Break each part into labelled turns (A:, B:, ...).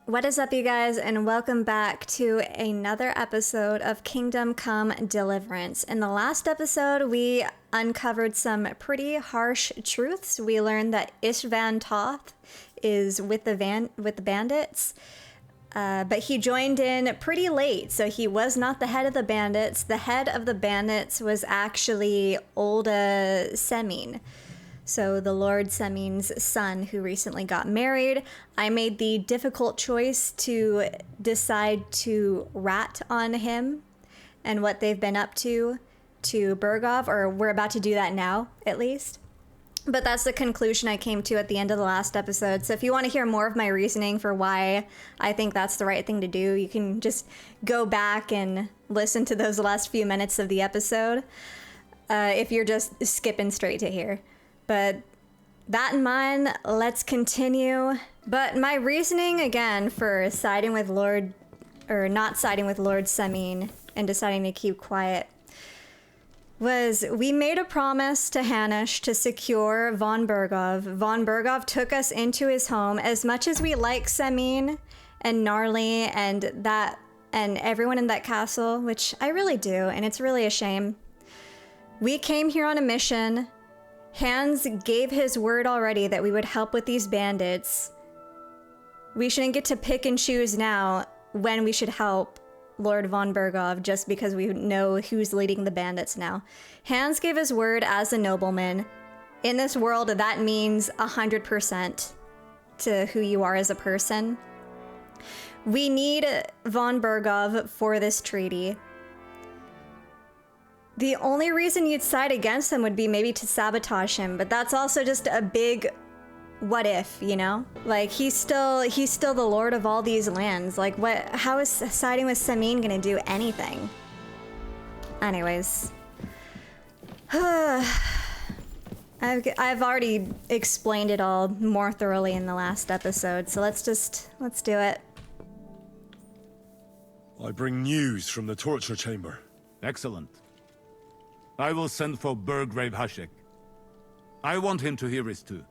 A: What is up, you guys, and welcome back to another episode of Kingdom Come Deliverance. In the last episode, we uncovered some pretty harsh truths. We learned that Ishvan Toth is with the bandits, but he joined in pretty late, so he was not the head of the bandits. The head of the bandits was actually Olda Semin. So the Lord Semin's son, who recently got married. I made the difficult choice to decide to rat on him and what they've been up to Bergov, or we're about to do that now, at least. But that's the conclusion I came to at the end of the last episode. So if you want to hear more of my reasoning for why I think that's the right thing to do, you can just go back and listen to those last few minutes of the episode if you're just skipping straight to here. But that in mind, let's continue. But my reasoning, again, for siding with not siding with Lord Semin and deciding to keep quiet was we made a promise to Hanish to secure Von Bergov. Von Bergov took us into his home. As much as we like Semin and Gnarly and everyone in that castle, which I really do, and it's really a shame, we came here on a mission. Hans gave his word already that we would help with these bandits. We shouldn't get to pick and choose now when we should help Lord Von Bergov just because we know who's leading the bandits now. Hans gave his word as a nobleman. In this world, that means 100% to who you are as a person. We need Von Bergov for this treaty. The only reason you'd side against him would be maybe to sabotage him, but that's also just a big what if, you know? Like, he's still the lord of all these lands. Like, how is siding with Semin gonna do anything? Anyways. I've already explained it all more thoroughly in the last episode, so let's do it.
B: I bring news from the torture chamber.
C: Excellent. I will send for Burgrave Hashek. I want him to hear it too.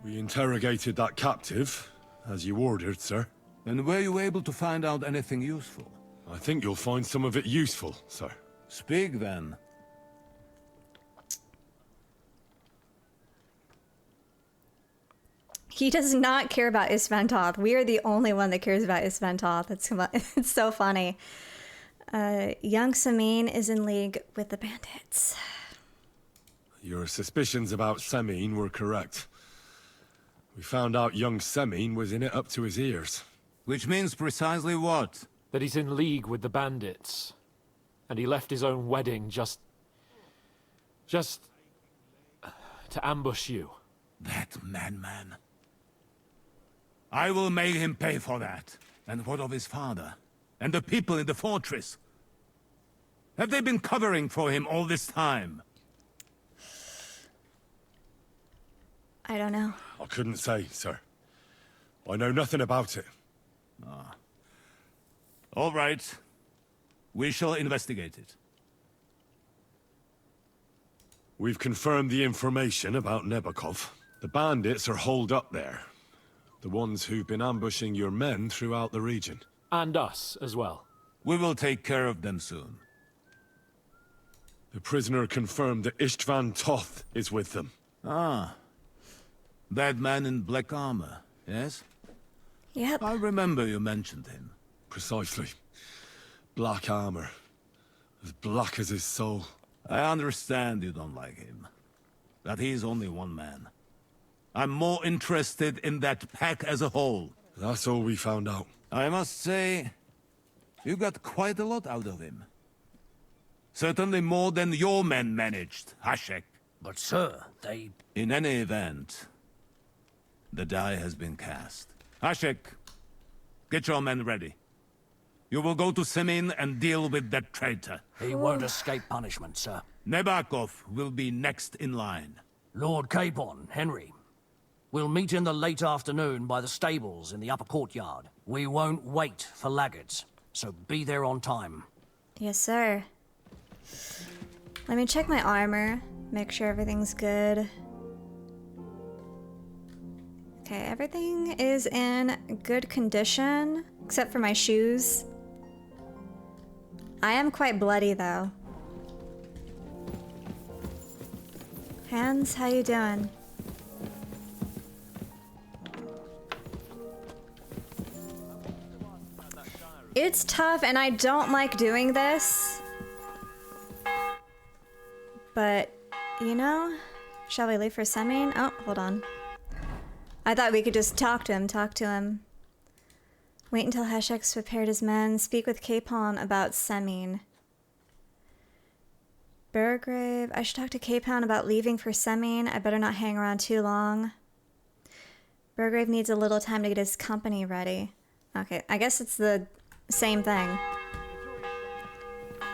B: We interrogated that captive, as you ordered, sir.
C: And were you able to find out anything useful?
B: I think you'll find some of it useful, sir.
C: Speak then.
A: He does not care about Ishvan Toth. We are the only one that cares about Ishvan Toth. It's so funny. Young Semin is in league with the bandits.
B: Your suspicions about Semin were correct. We found out young Semin was in it up to his ears.
C: Which means precisely what?
D: That he's in league with the bandits. And he left his own wedding just to ambush you.
C: That madman. I will make him pay for that. And what of his father? And the people in the fortress? Have they been covering for him all this time?
A: I don't know.
B: I couldn't say, sir. I know nothing about it.
C: All right. We shall investigate it.
B: We've confirmed the information about Nebakov. The bandits are holed up there. The ones who've been ambushing your men throughout the region.
D: And us as well.
C: We will take care of them soon.
B: The prisoner confirmed that Istvan Toth is with them.
C: Ah. That man in black armor, yes?
A: Yep.
C: I remember you mentioned him.
B: Precisely. Black armor. As black as his soul.
C: I understand you don't like him. But he's only one man. I'm more interested in that pack as a whole.
B: That's all we found out.
C: I must say, you got quite a lot out of him. Certainly more than your men managed, Hashek.
E: But sir, they...
C: In any event, the die has been cast. Hashek, get your men ready. You will go to Semin and deal with that traitor.
E: He won't escape punishment, sir.
C: Nebakov will be next in line.
E: Lord Capon, Henry. We'll meet in the late afternoon by the stables in the upper courtyard. We won't wait for laggards, so be there on time.
A: Yes, sir. Let me check my armor, make sure everything's good. Okay, everything is in good condition, except for my shoes. I am quite bloody, though. Hans, how you doing? It's tough, and I don't like doing this. But, you know, shall we leave for Semin? Oh, hold on. I thought we could just talk to him. Wait until Heshek's prepared his men. Speak with Capon about Semin. Burgrave. I should talk to Capon about leaving for Semin. I better not hang around too long. Burgrave needs a little time to get his company ready. Okay, I guess it's the same thing.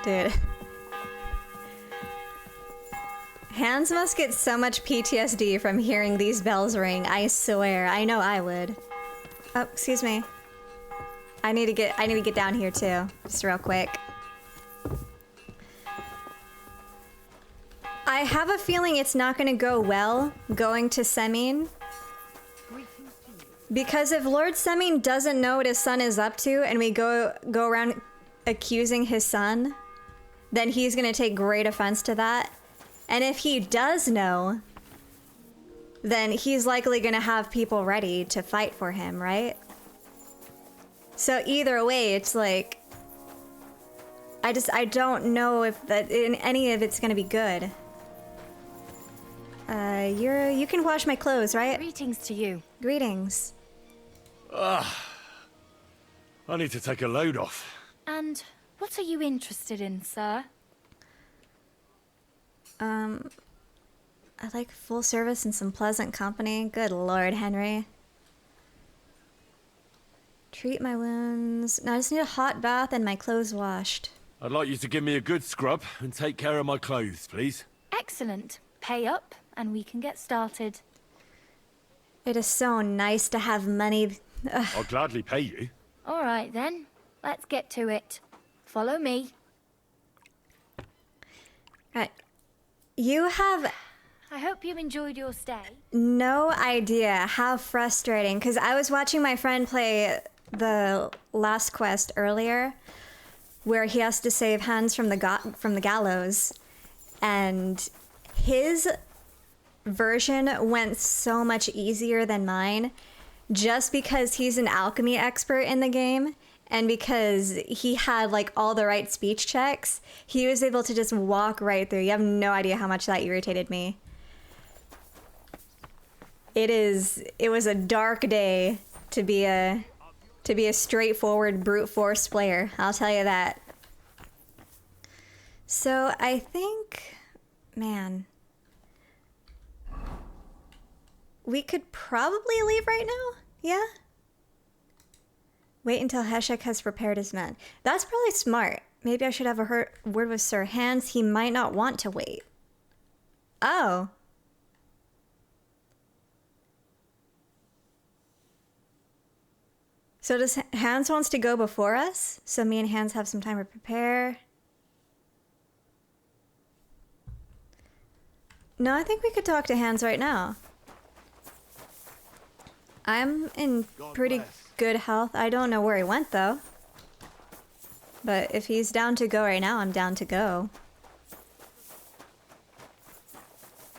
A: Dude. Hans must get so much PTSD from hearing these bells ring, I swear. I know I would. Oh, excuse me. I need to get down here too, just real quick. I have a feeling it's not gonna go well going to Semin. Because if Lord Semin doesn't know what his son is up to and we go around accusing his son, then he's gonna take great offense to that. And if he does know, then he's likely gonna have people ready to fight for him, right? So either way, it's like, I don't know if any of it's gonna be good. You can wash my clothes, right?
F: Greetings to you.
A: Greetings.
B: I need to take a load off.
F: And what are you interested in, sir?
A: I like full service and some pleasant company. Good Lord, Henry. Treat my wounds. No, I just need a hot bath and my clothes washed.
B: I'd like you to give me a good scrub and take care of my clothes, please.
F: Excellent. Pay up, and we can get started.
A: It is so nice to have money. Ugh.
B: I'll gladly pay you.
F: All right, then. Let's get to it. Follow me.
A: Right. You have
F: I hope you enjoyed your stay.
A: no idea how frustrating, because I was watching my friend play the last quest earlier, where he has to save Hans from the gallows, and his version went so much easier than mine, just because he's an alchemy expert in the game. And because he had like all the right speech checks, he was able to just walk right through. You have no idea how much that irritated me. It was a dark day to be a straightforward brute force player. I'll tell you that. So I think, man, we could probably leave right now. Yeah. Wait until Heshek has prepared his men. That's probably smart. Maybe I should have a word with Sir Hans. He might not want to wait. Oh. So does Hans wants to go before us? So me and Hans have some time to prepare. No, I think we could talk to Hans right now. I'm in pretty good health. I don't know where he went, though. But if he's down to go right now, I'm down to go.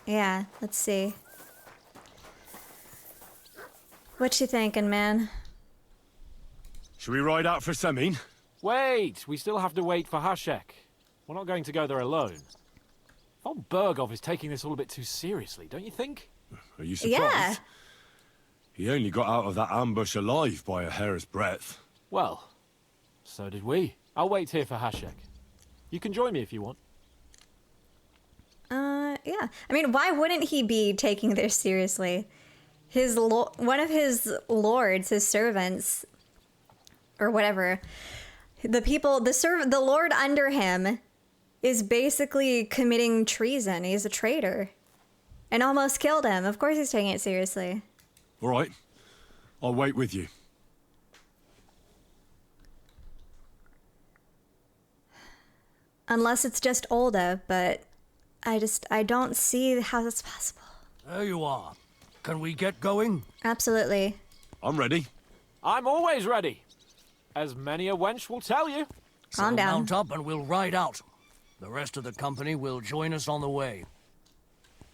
A: Yeah, let's see. What you thinking, man?
B: Should we ride out for Semin?
D: Wait! We still have to wait for Hashek. We're not going to go there alone. Von Bergov is taking this all a bit too seriously, don't you think?
B: Are you surprised?
A: Yeah.
B: He only got out of that ambush alive by a hair's breadth.
D: Well, so did we. I'll wait here for Hashek. You can join me if you want.
A: Yeah. I mean, why wouldn't he be taking this seriously? One of his lords, his servants, or whatever, the lord under him is basically committing treason. He's a traitor. And almost killed him. Of course he's taking it seriously.
B: All right. I'll wait with you.
A: Unless it's just Olda, but I don't see how that's possible.
E: There you are. Can we get going?
A: Absolutely.
B: I'm ready.
D: I'm always ready. As many a wench will tell you.
A: Calm
E: So
A: down.
E: mount up and we'll ride out. The rest of the company will join us on the way.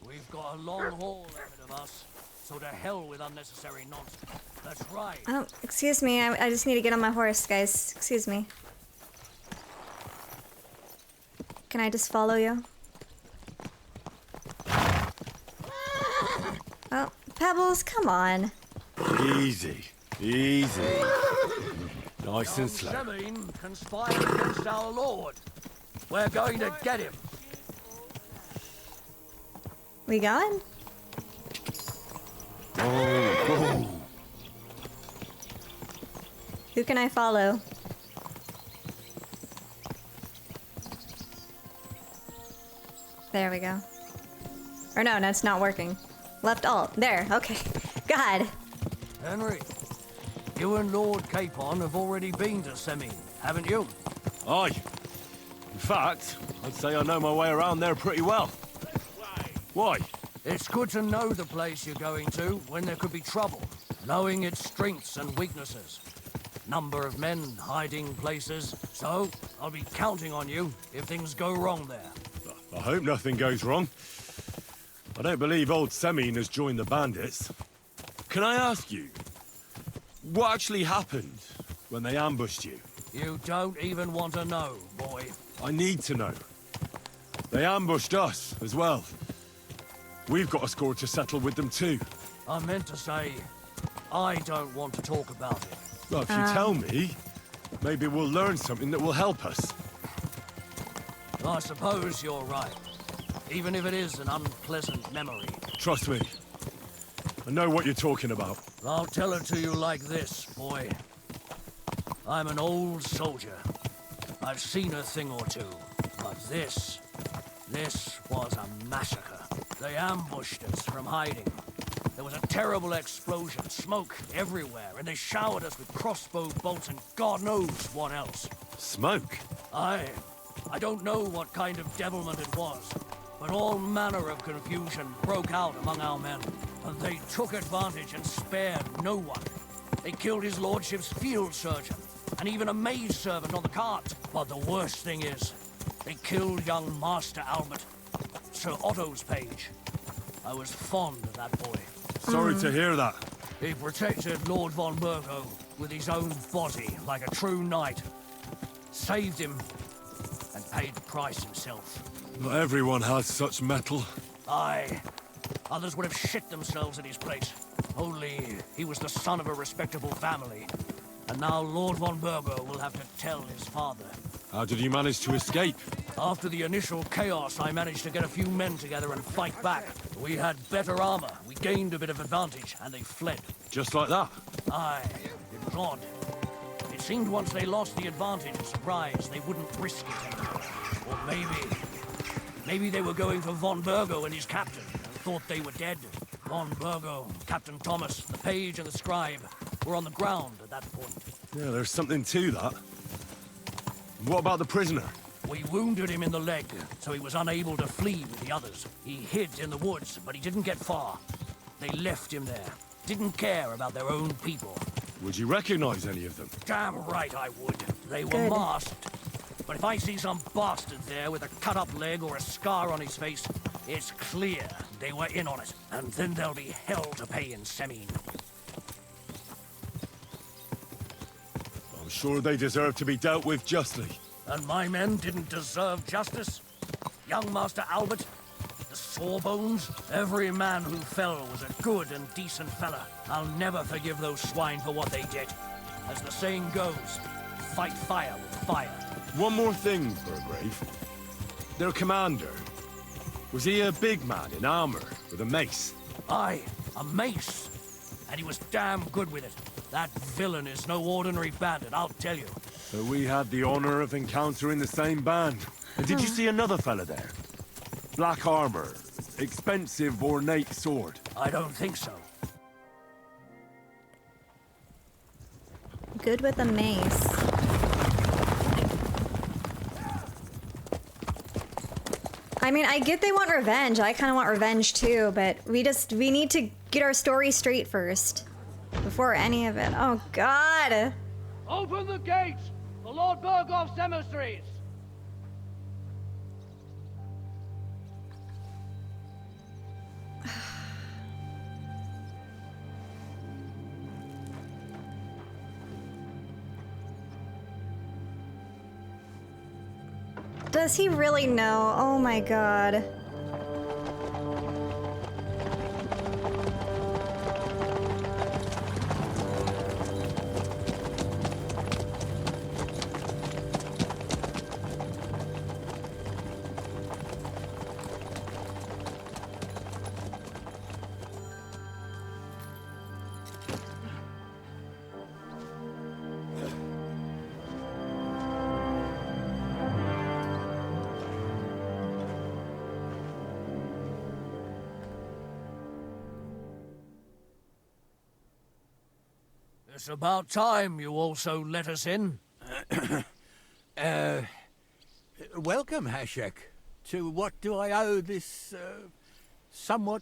E: We've got a long haul ahead of us, so to hell with unnecessary nonsense. Let's ride.
A: Oh, excuse me. I just need to get on my horse, guys. Excuse me. Can I just follow you? Oh, Pebbles, come on.
B: Easy. Easy. Nice and slow.
E: Semin conspired against our Lord. We're going to get him.
A: We going? Who can I follow? There we go. Or no, it's not working. Left alt. There, okay. God.
E: Henry, you and Lord Capon have already been to Semin, haven't you?
B: Aye. In fact, I'd say I know my way around there pretty well. Why?
E: It's good to know the place you're going to when there could be trouble, knowing its strengths and weaknesses. Number of men, hiding places, so I'll be counting on you if things go wrong there.
B: I hope nothing goes wrong. I don't believe old Semin has joined the bandits. Can I ask you, what actually happened when they ambushed you?
E: You don't even want to know, boy.
B: I need to know. They ambushed us as well. We've got a score to settle with them too.
E: I meant to say, I don't want to talk about it.
B: Well, if you tell me, maybe we'll learn something that will help us.
E: I suppose you're right, even if it is an unpleasant memory.
B: Trust me. I know what you're talking about.
E: I'll tell it to you like this, boy. I'm an old soldier. I've seen a thing or two, but this was a massacre. They ambushed us from hiding. There was a terrible explosion, smoke everywhere, and they showered us with crossbow bolts and God knows what else.
B: Smoke?
E: I don't know what kind of devilment it was, but all manner of confusion broke out among our men, and they took advantage and spared no one. They killed his lordship's field surgeon, and even a maid servant on the cart. But the worst thing is, they killed young Master Albert, Sir Otto's page. I was fond of that boy.
B: Sorry to hear that.
E: He protected Lord von Burgo with his own body like a true knight. Saved him and paid the price himself.
B: Not everyone has such mettle.
E: Aye. Others would have shit themselves at his place. Only he was the son of a respectable family. And now Lord von Burgo will have to tell his father.
B: How did you manage to escape?
E: After the initial chaos, I managed to get a few men together and fight back. We had better armor, we gained a bit of advantage, and they fled.
B: Just like that?
E: Aye, it was odd. It seemed once they lost the advantage and surprise, they wouldn't risk it anymore. Or maybe they were going for von Burgo and his captain, and thought they were dead. Von Burgo, Captain Thomas, the page and the scribe were on the ground at that point.
B: Yeah, there's something to that. What about the prisoner?
E: We wounded him in the leg, so he was unable to flee with the others. He hid in the woods, but he didn't get far. They left him there. Didn't care about their own people.
B: Would you recognize any of them?
E: Damn right I would. They were
A: Good.
E: masked. But if I see some bastard there with a cut-up leg or a scar on his face, it's clear they were in on it. And then there'll be hell to pay in Semin.
B: I'm sure they deserve to be dealt with justly.
E: And my men didn't deserve justice? Young Master Albert? The Sawbones? Every man who fell was a good and decent fella. I'll never forgive those swine for what they did. As the saying goes, fight fire with fire.
B: One more thing, Burgrave. Their commander. Was he a big man in armor with a mace?
E: Aye, a mace. And he was damn good with it. That villain is no ordinary bandit, I'll tell you.
B: So we had the honor of encountering the same band. And did you see another fella there? Black armor, expensive ornate sword.
E: I don't think so.
A: Good with a mace. I mean, I get they want revenge. I kind of want revenge too, but we need to get our story straight first. Before any of it. Oh, God.
E: Open the gates for Lord Burgoff's emissaries!
A: Does he really know? Oh, my God.
E: It's about time you also let us in.
G: Welcome, Hashek. To what do I owe this, somewhat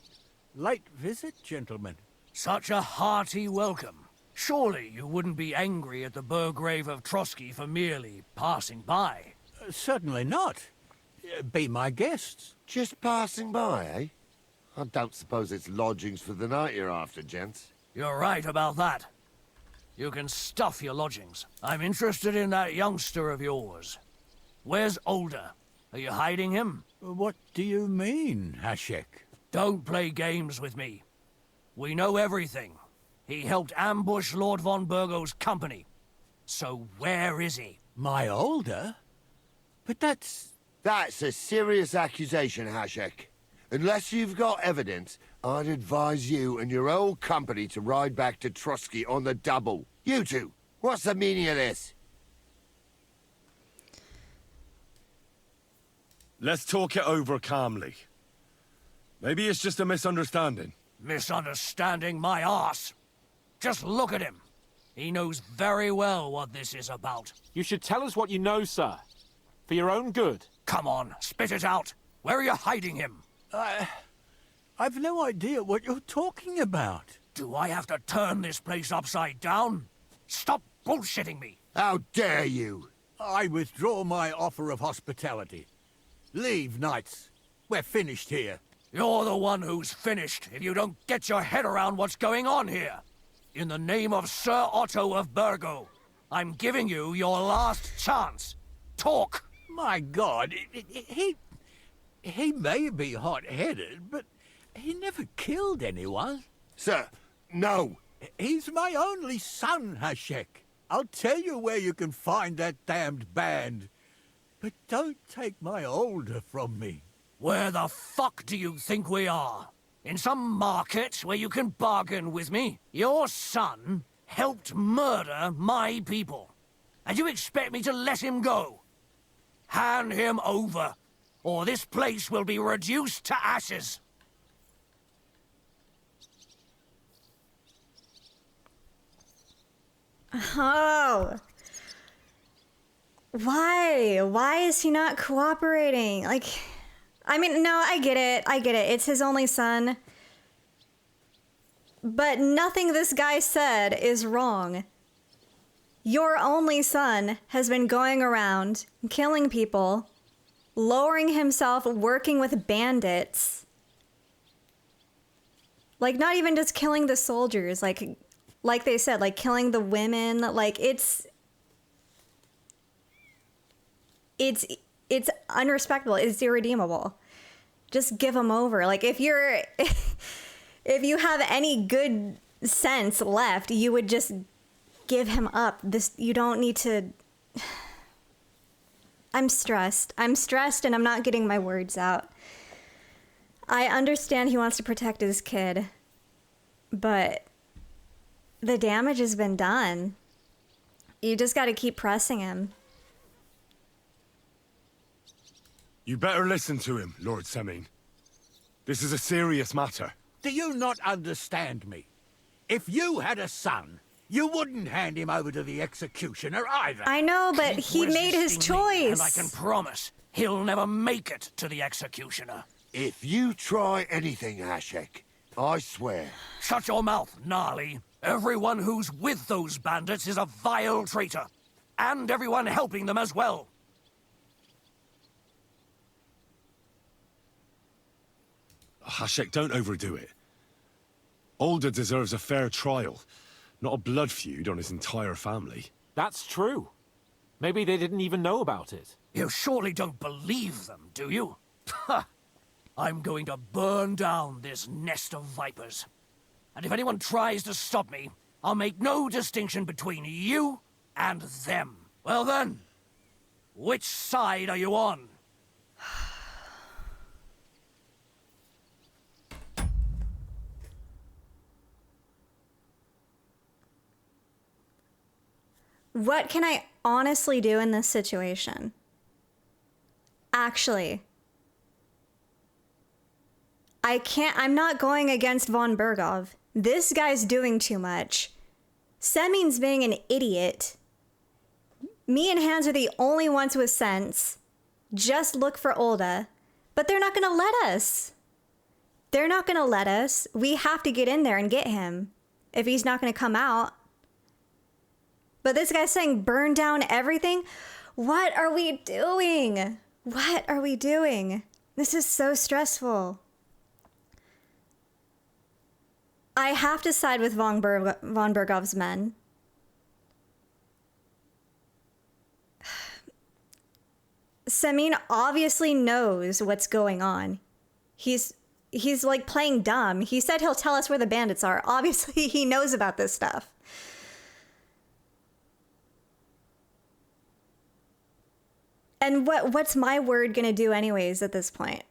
G: late visit, gentlemen?
E: Such a hearty welcome. Surely you wouldn't be angry at the Burgrave of Trotsky for merely passing by.
G: Certainly not. Be my guests.
H: Just passing by, eh? I don't suppose it's lodgings for the night you're after, gents.
E: You're right about that. You can stuff your lodgings. I'm interested in that youngster of yours. Where's Older? Are you hiding him?
G: What do you mean, Hashek?
E: Don't play games with me. We know everything. He helped ambush Lord von Burgo's company. So where is he?
G: My older? But that's...
H: That's a serious accusation, Hashek. Unless you've got evidence, I'd advise you and your old company to ride back to Trotsky on the double. You two, what's the meaning of this?
B: Let's talk it over calmly. Maybe it's just a misunderstanding.
E: Misunderstanding my arse. Just look at him. He knows very well what this is about.
D: You should tell us what you know, sir. For your own good.
E: Come on, spit it out. Where are you hiding him?
G: I've no idea what you're talking about.
E: Do I have to turn this place upside down? Stop bullshitting me.
H: How dare you?
G: I withdraw my offer of hospitality. Leave, knights. We're finished here.
E: You're the one who's finished if you don't get your head around what's going on here. In the name of Sir Otto of Burgo, I'm giving you your last chance. Talk!
G: My God, he may be hot-headed, but he never killed anyone.
H: Sir, no.
G: He's my only son, Hashek. I'll tell you where you can find that damned band. But don't take my older from me.
E: Where the fuck do you think we are? In some market where you can bargain with me? Your son helped murder my people. And you expect me to let him go? Hand him over, or this place will be reduced to ashes.
A: Oh. Why? Why is he not cooperating? Like, I mean, no, I get it. I get it. It's his only son. But nothing this guy said is wrong. Your only son has been going around, killing people, lowering himself, working with bandits. Like, not even just killing the soldiers, like they said, like killing the women. Like, it's unrespectable. It's irredeemable. Just give him over. Like, if you have any good sense left, you would just give him up. You don't need to. I'm stressed and I'm not getting my words out. I understand he wants to protect his kid, but the damage has been done. You just got to keep pressing him.
B: You better listen to him, Lord Semin. This is a serious matter.
G: Do you not understand me? If you had a son, you wouldn't hand him over to the executioner either.
A: I know, but
E: Keep
A: he made his
E: resisting me,
A: choice.
E: and I can promise he'll never make it to the executioner.
H: If you try anything, Hashek, I swear.
E: Shut your mouth, gnarly. Everyone who's with those bandits is a vile traitor. And everyone helping them as well.
B: Hashek, don't overdo it. Alder deserves a fair trial, not a blood feud on his entire family.
D: That's true. Maybe they didn't even know about it.
E: You surely don't believe them, do you? Ha! I'm going to burn down this nest of vipers. And if anyone tries to stop me, I'll make no distinction between you and them. Well then, which side are you on?
A: What can I honestly do in this situation? Actually, I'm not going against von Bergov. This guy's doing too much. Semin's being an idiot. Me and Hans are the only ones with sense. Just look for Olda. But they're not gonna let us. They're not gonna let us. We have to get in there and get him. If he's not gonna come out. But this guy's saying burn down everything? What are we doing? What are we doing? This is so stressful. I have to side with von Bergov's men. Semin obviously knows what's going on. He's like playing dumb. He said he'll tell us where the bandits are. Obviously he knows about this stuff. And what's my word gonna do anyways at this point?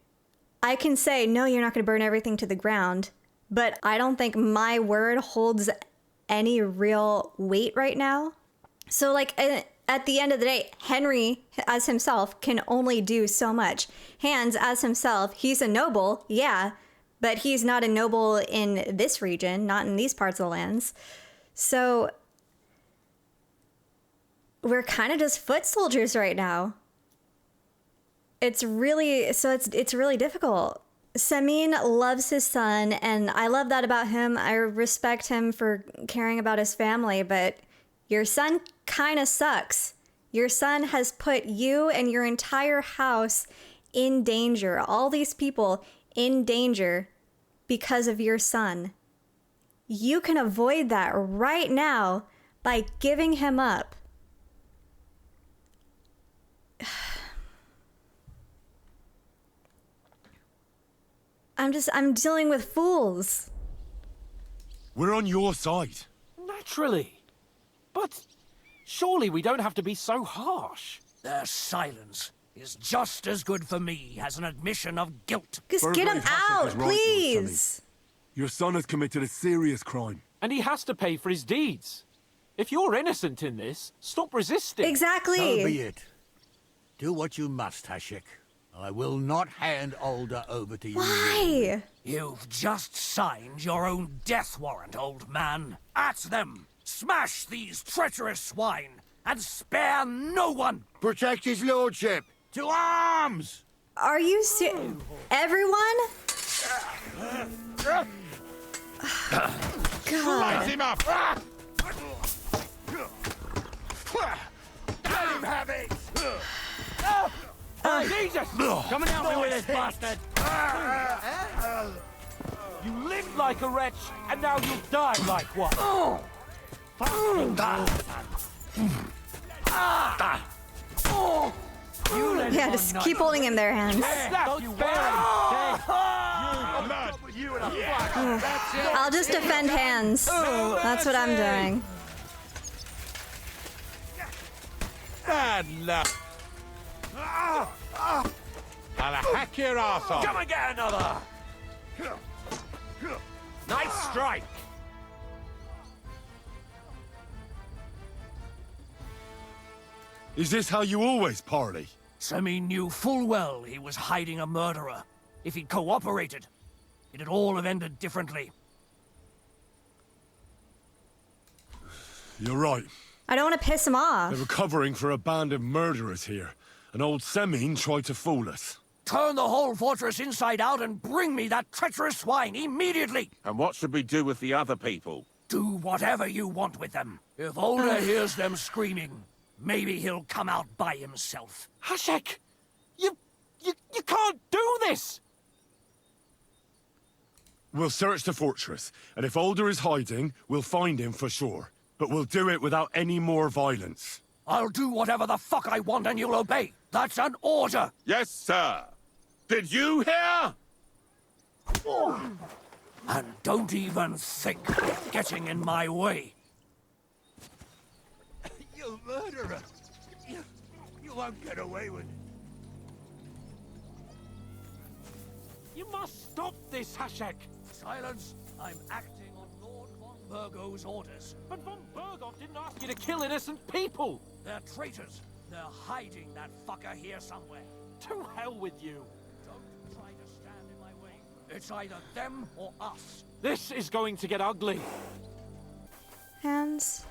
A: I can say, no, you're not gonna burn everything to the ground, but I don't think my word holds any real weight right now. So like at the end of the day, Henry as himself can only do so much. Hans as himself, he's a noble, yeah, but he's not a noble in this region, not in these parts of the lands. So we're kind of just foot soldiers right now. It's really difficult. Semin loves his son, and I love that about him. I respect him for caring about his family, but your son kind of sucks. Your son has put you and your entire house in danger. All these people in danger because of your son. You can avoid that right now by giving him up. I'm dealing with fools.
B: We're on your side.
D: Naturally. But surely we don't have to be so harsh.
E: Their silence is just as good for me as an admission of guilt.
A: Just get him out, please.
B: Your son has committed a serious crime.
D: And he has to pay for his deeds. If you're innocent in this, stop resisting.
A: Exactly.
G: So be it. Do what you must, Hashek. I will not hand Alder over to you.
A: Why?
E: You've just signed your own death warrant, old man. At them! Smash these treacherous swine, and spare no one!
H: Protect his lordship!
G: To arms!
A: Are you everyone? God.
G: him up!
E: Let him have it! Jesus! Coming out me with this bastard!
D: You lived like a wretch, and now you'll die like one.
A: Yeah, just keep holding him there, Hans. I'll just defend Hans. That's what I'm doing.
C: Bad luck. I'll hack your ass off.
D: Come and get another! Nice strike!
B: Is this how you always parley?
E: Semin knew full well he was hiding a murderer. If he'd cooperated, it'd all have ended differently.
B: You're right.
A: I don't want to piss him off.
B: They were covering for a band of murderers here, and old Semin tried to fool us.
E: Turn the whole fortress inside out and bring me that treacherous swine immediately!
I: And what should we do with the other people?
E: Do whatever you want with them. If Older hears them screaming, maybe he'll come out by himself.
D: Hashek! You can't do this!
B: We'll search the fortress, and if Alder is hiding, we'll find him for sure. But we'll do it without any more violence.
E: I'll do whatever the fuck I want and you'll obey. That's an order!
I: Yes, sir. Did you hear?
E: And don't even think of getting in my way.
G: You murderer! You won't get away with it.
D: You must stop this, Hashek!
E: Silence! I'm acting on Lord von Burgo's orders.
D: But von Burgov didn't ask you to kill innocent people!
E: They're traitors. They're hiding that fucker here somewhere.
D: To hell with you!
E: Don't try to stand in my way. It's either them or us.
D: This is going to get ugly.
A: Hands.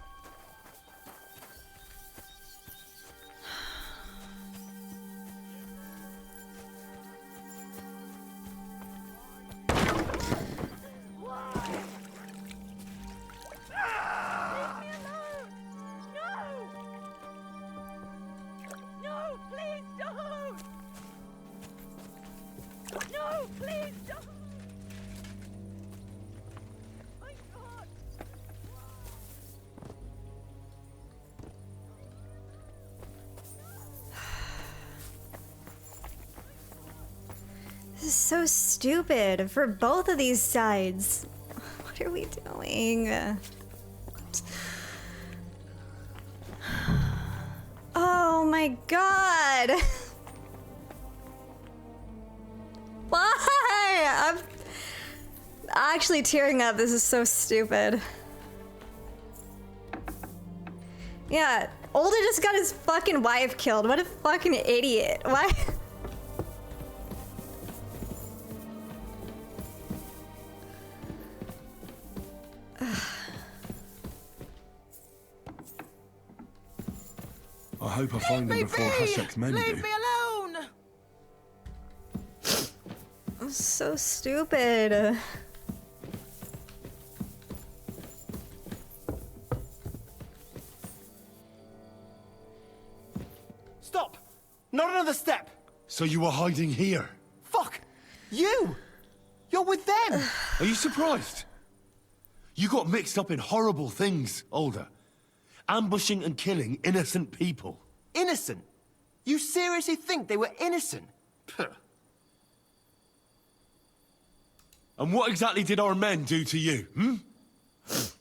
A: This is so stupid for both of these sides. What are we doing? Oh my god! Why? I'm actually tearing up. This is so stupid. Yeah, Older just got his fucking wife killed. What a fucking idiot. Why?
B: I hope I find him before Hashek's men do.
J: Leave me alone!
A: So stupid.
J: Stop! Not another step!
B: So you were hiding here?
J: Fuck! You! You're with them!
B: Are you surprised? You got mixed up in horrible things, Alder. Ambushing and killing innocent people.
J: Innocent? You seriously think they were innocent? Puh.
B: And what exactly did our men do to you,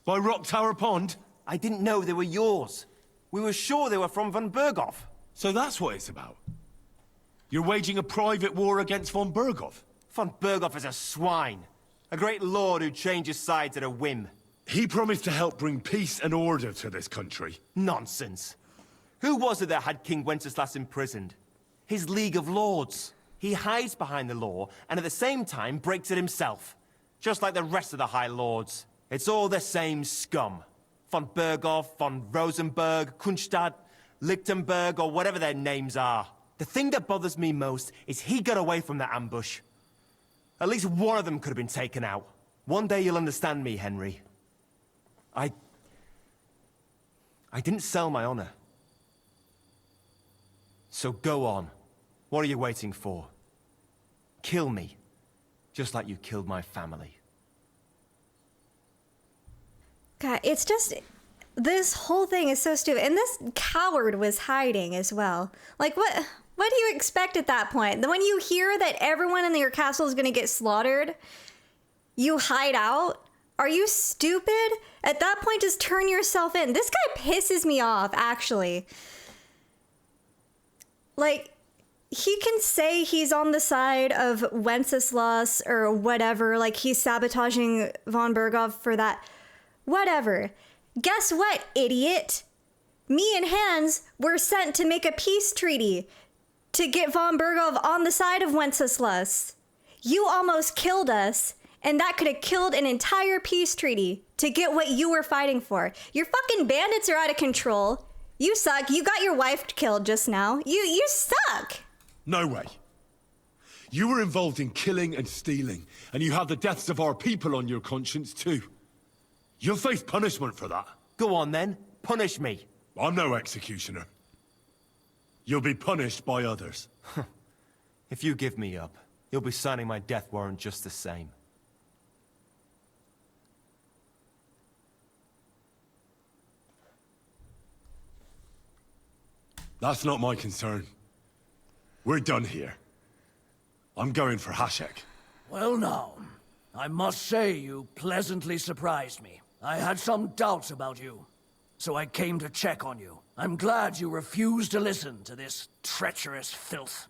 B: By Rock Tower Pond?
J: I didn't know they were yours. We were sure they were from von Burgov.
B: So that's what it's about. You're waging a private war against von Burgov.
J: Von Burgov is a swine. A great lord who changes sides at a whim.
B: He promised to help bring peace and order to this country.
J: Nonsense. Who was it that had King Wenceslas imprisoned? His League of Lords. He hides behind the law, and at the same time breaks it himself. Just like the rest of the High Lords. It's all the same scum. Von Burgov, von Rosenberg, Kunstadt, Lichtenberg, or whatever their names are. The thing that bothers me most is he got away from that ambush. At least one of them could have been taken out. One day you'll understand me, Henry. I didn't sell my honor. So go on. What are you waiting for? Kill me. Just like you killed my family.
A: God, it's just... This whole thing is so stupid. And this coward was hiding as well. Like, what do you expect at that point? Then when you hear that everyone in your castle is going to get slaughtered, you hide out? Are you stupid? At that point, just turn yourself in. This guy pisses me off, actually. Like, he can say he's on the side of Wenceslas or whatever, like he's sabotaging von Burgov for that. Whatever. Guess what, idiot? Me and Hans were sent to make a peace treaty to get von Burgov on the side of Wenceslas. You almost killed us, and that could have killed an entire peace treaty to get what you were fighting for. Your fucking bandits are out of control. You suck. You got your wife killed just now. You suck.
B: No way. You were involved in killing and stealing, and you have the deaths of our people on your conscience too. You'll face punishment for that.
J: Go on then, punish me.
B: I'm no executioner. You'll be punished by others.
J: If you give me up, you'll be signing my death warrant just the same.
B: That's not my concern. We're done here. I'm going for Hashek.
E: Well now, I must say you pleasantly surprised me. I had some doubts about you, so I came to check on you. I'm glad you refused to listen to this treacherous filth.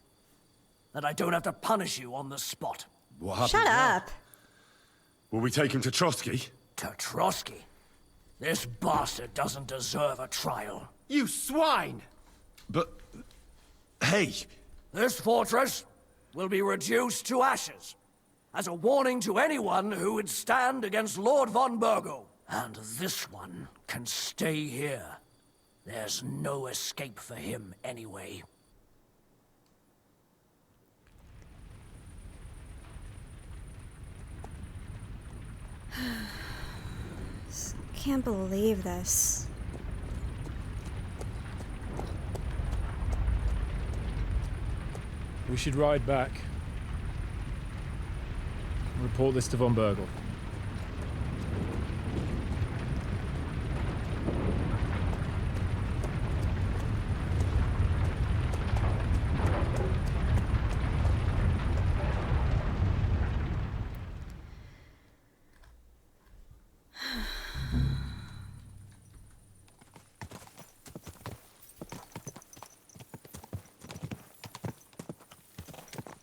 E: That I don't have to punish you on the spot.
B: What happened
A: Shut
B: now?
A: up.
B: Will we take him to Trotsky?
E: To Trotsky? This bastard doesn't deserve a trial.
J: You swine!
B: But... hey!
E: This fortress will be reduced to ashes, as a warning to anyone who would stand against Lord von Burgo. And this one can stay here. There's no escape for him anyway.
A: Can't believe this.
D: We should ride back. Report this to von Burgle.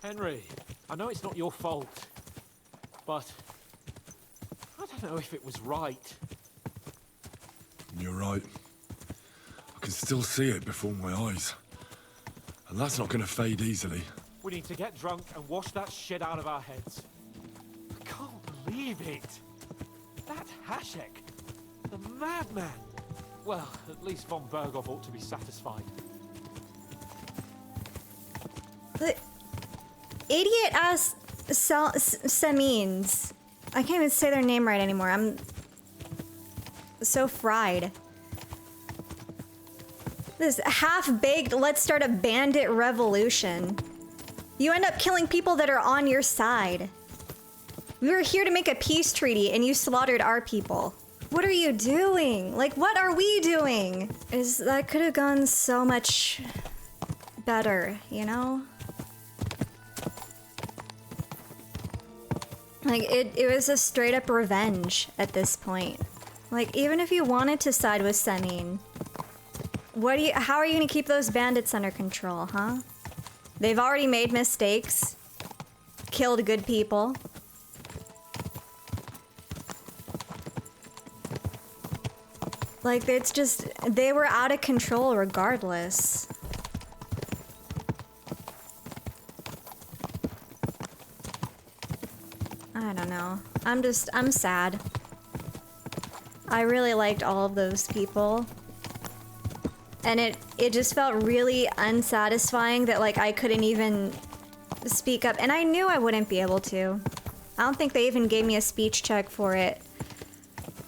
D: Henry, I know it's not your fault, but I don't know if it was right.
B: You're right. I can still see it before my eyes. And that's not gonna fade easily.
D: We need to get drunk and wash that shit out of our heads. I can't believe it. That Hashek, the madman. Well, at least von Burgov ought to be satisfied.
A: The idiot-ass Semines. I can't even say their name right anymore. I'm so fried. This half-baked, let's start a bandit revolution. You end up killing people that are on your side. We were here to make a peace treaty and you slaughtered our people. What are you doing? Like, what are we doing? That could have gone so much better, you know? Like, it was a straight up revenge at this point. Like, even if you wanted to side with Semine, how are you gonna keep those bandits under control, huh? They've already made mistakes, killed good people. Like, it's just, they were out of control regardless. I don't know. I'm sad. I really liked all of those people. And it just felt really unsatisfying that, like, I couldn't even speak up. And I knew I wouldn't be able to. I don't think they even gave me a speech check for it.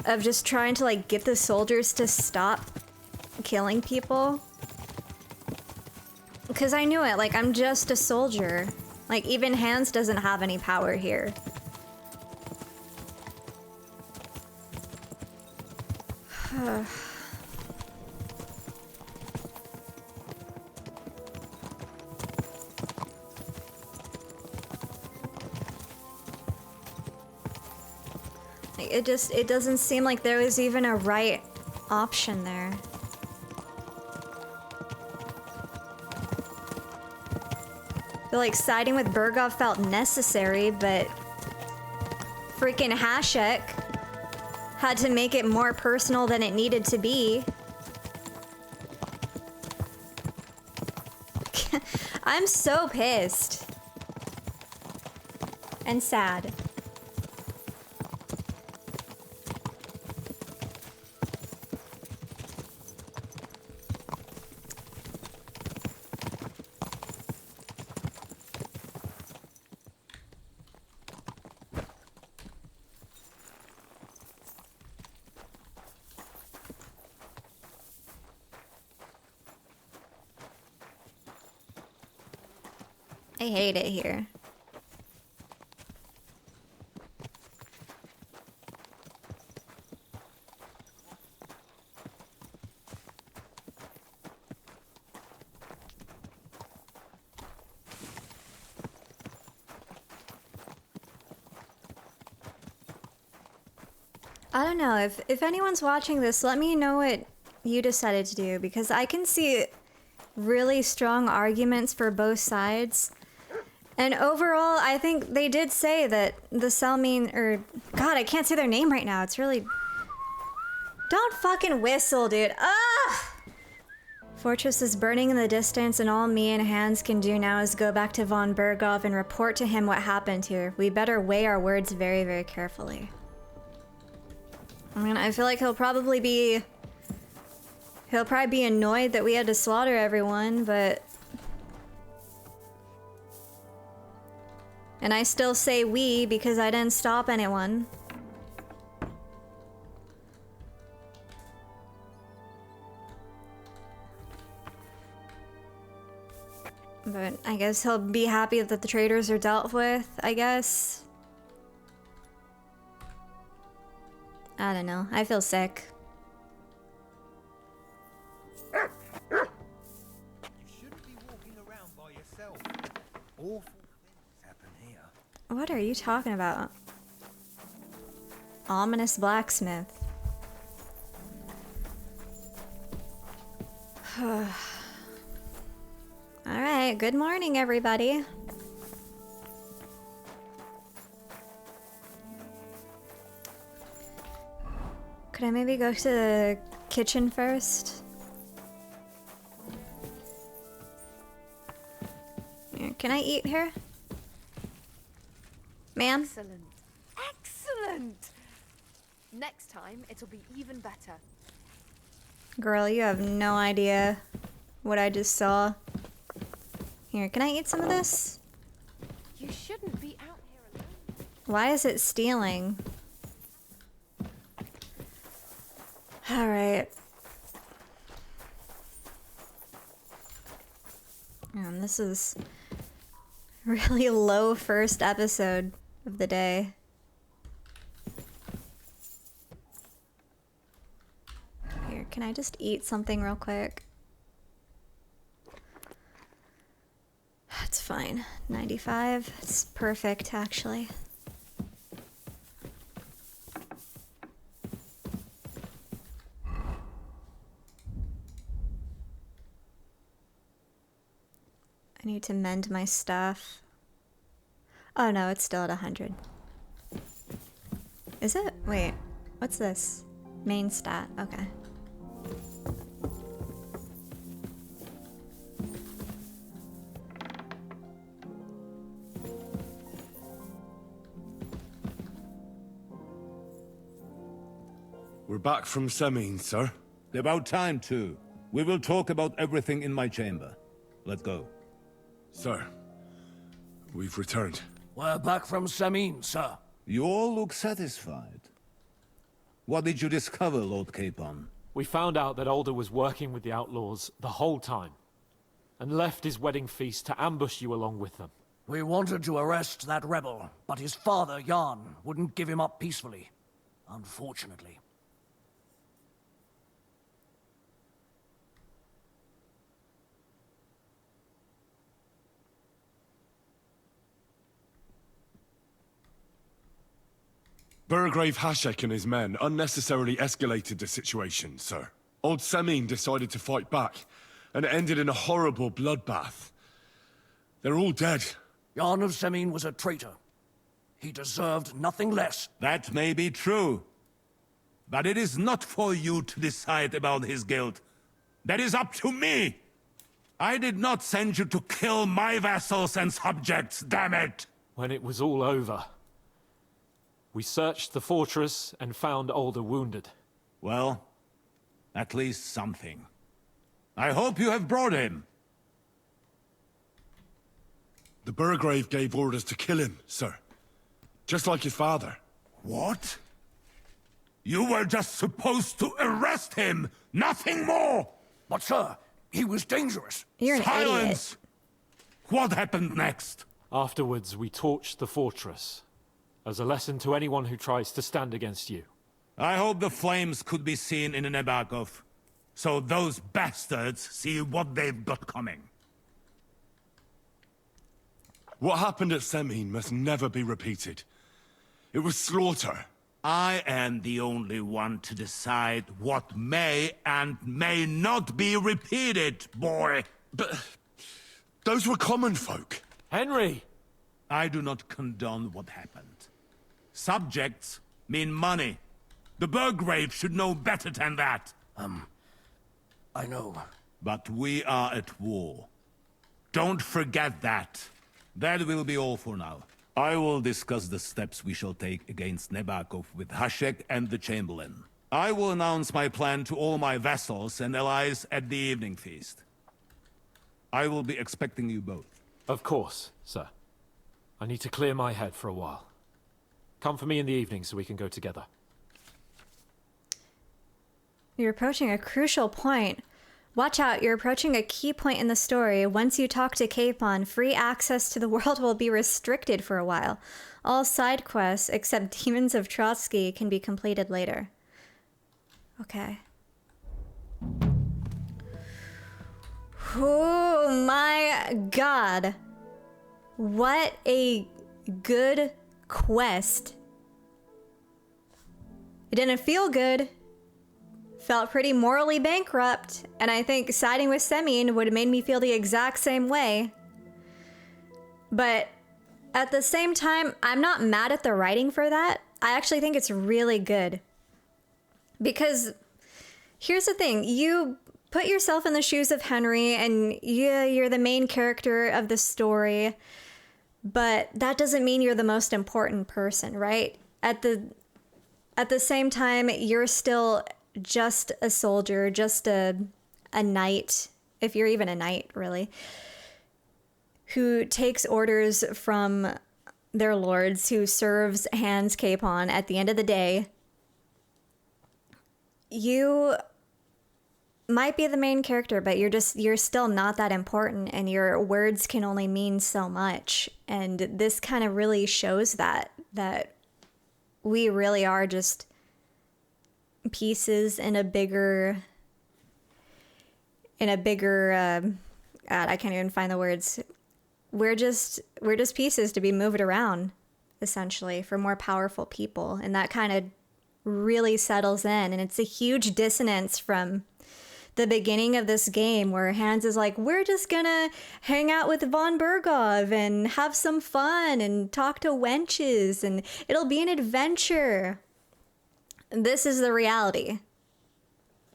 A: Of just trying to, like, get the soldiers to stop killing people. Because I knew it. Like, I'm just a soldier. Like, even Hans doesn't have any power here. It doesn't seem like there was even a right option there. I feel like siding with Burgov felt necessary, but freaking Hashek had to make it more personal than it needed to be. I'm so pissed. And sad. I hate it here. I don't know, if anyone's watching this, let me know what you decided to do, because I can see really strong arguments for both sides. And overall, I think they did say that the Selmine, or God, I can't say their name right now. It's really... Don't fucking whistle, dude. Ugh! Fortress is burning in the distance, and all me and Hans can do now is go back to von Berghoff and report to him what happened here. We better weigh our words very, very carefully. I mean, I feel like he'll probably be annoyed that we had to slaughter everyone, but... And I still say we because I didn't stop anyone. But I guess he'll be happy that the traitors are dealt with, I guess. I don't know. I feel sick.
G: You shouldn't be walking around by yourself. Awful things happen here.
A: What are you talking about? Ominous blacksmith. Alright, good morning, everybody. Could I maybe go to the kitchen first? Here, can I eat here? Ma'am?
K: Excellent. Excellent! Next time, it'll be even better.
A: Girl, you have no idea what I just saw. Here, can I eat some of this?
K: You shouldn't be out here alone.
A: Why is it stealing? Alright. And this is really low first episode of the day. Here, can I just eat something real quick? It's fine. 95. It's perfect, actually. I need to mend my stuff. Oh no, it's still at 100. Is it? Wait, what's this? Main stat, okay.
B: We're back from Semine, sir.
C: About time, too. We will talk about everything in my chamber. Let's go.
B: Sir, we've returned.
E: We're back from Semine, sir.
C: You all look satisfied. What did you discover, Lord Capon?
D: We found out that Alder was working with the outlaws the whole time, and left his wedding feast to ambush you along with them.
E: We wanted to arrest that rebel, but his father, Jan, wouldn't give him up peacefully. Unfortunately.
B: Burgrave Hashek and his men unnecessarily escalated the situation, sir. Old Semine decided to fight back, and it ended in a horrible bloodbath. They're all dead.
E: Jan of Semine was a traitor. He deserved nothing less.
C: That may be true. But it is not for you to decide about his guilt. That is up to me! I did not send you to kill my vassals and subjects, damn it!
D: When it was all over, we searched the fortress and found Alder wounded.
C: Well, at least something. I hope you have brought him.
B: The Burgrave gave orders to kill him, sir. Just like his father.
C: What? You were just supposed to arrest him, nothing more!
E: But sir, he was dangerous.
A: You're an idiot.
C: Silence! What happened next?
D: Afterwards, we torched the fortress, as a lesson to anyone who tries to stand against you.
C: I hope the flames could be seen in Nebakov, so those bastards see what they've got coming.
B: What happened at Semin must never be repeated. It was slaughter.
C: I am the only one to decide what may and may not be repeated, boy.
B: But those were common folk.
D: Henry!
C: I do not condone what happened. Subjects mean money. The Burgrave should know better than that.
E: I know.
C: But we are at war. Don't forget that. That will be all for now. I will discuss the steps we shall take against Nebakov with Hashek and the Chamberlain. I will announce my plan to all my vassals and allies at the evening feast. I will be expecting you both.
D: Of course, sir. I need to clear my head for a while. Come for me in the evening so we can go together.
A: You're approaching a crucial point. Watch out, you're approaching a key point in the story. Once you talk to Capon, free access to the world will be restricted for a while. All side quests, except Demons of Trotsky, can be completed later. Okay. Oh my god. What a good quest. It didn't feel good. Felt pretty morally bankrupt, and I think siding with Semin would have made me feel the exact same way. But at the same time, I'm not mad at the writing for that. I actually think it's really good. Because here's the thing, you put yourself in the shoes of Henry, and you're the main character of the story, but that doesn't mean you're the most important person, right? At the same time, you're still just a soldier, just a knight, if you're even a knight, really, who takes orders from their lords, who serves Hans Capon at the end of the day. You might be the main character, but you're still not that important, and your words can only mean so much. And this kind of really shows that we really are just pieces in a bigger God, I can't even find the words. We're just pieces to be moved around, essentially, for more powerful people. And that kind of really settles in. And it's a huge dissonance from the beginning of this game, where Hans is like, we're just gonna hang out with von Bergov and have some fun and talk to wenches and it'll be an adventure. This is the reality.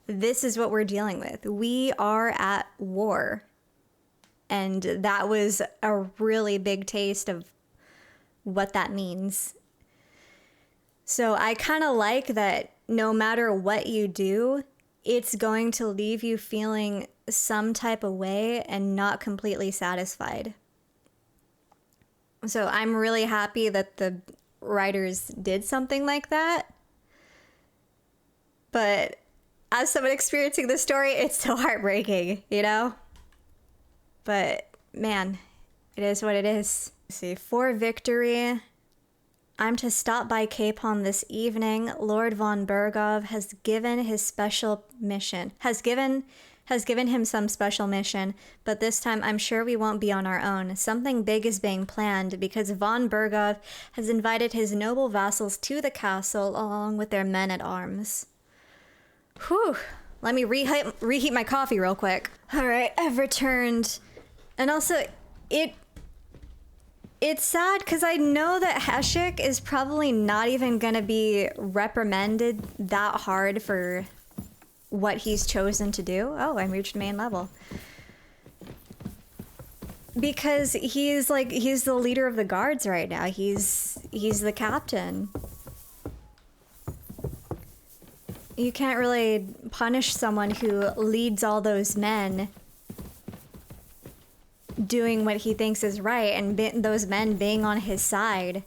A: This is what we're dealing with. We are at war. And that was a really big taste of what that means. So I kind of like that no matter what you do, it's going to leave you feeling some type of way and not completely satisfied. So I'm really happy that the writers did something like that. But as someone experiencing the story, it's so heartbreaking, you know? But man, it is what it is. Let's see, for victory, I'm to stop by Capon this evening. Lord von Bergov has given his special mission. Has given him some special mission, but this time I'm sure we won't be on our own. Something big is being planned because von Bergov has invited his noble vassals to the castle along with their men at arms. Whew. Let me reheat my coffee real quick. All right, I've returned. And also, it's sad because I know that Hashek is probably not even going to be reprimanded that hard for what he's chosen to do. Oh, I reached main level. Because he's the leader of the guards right now. He's the captain. You can't really punish someone who leads all those men doing what he thinks is right and those men being on his side.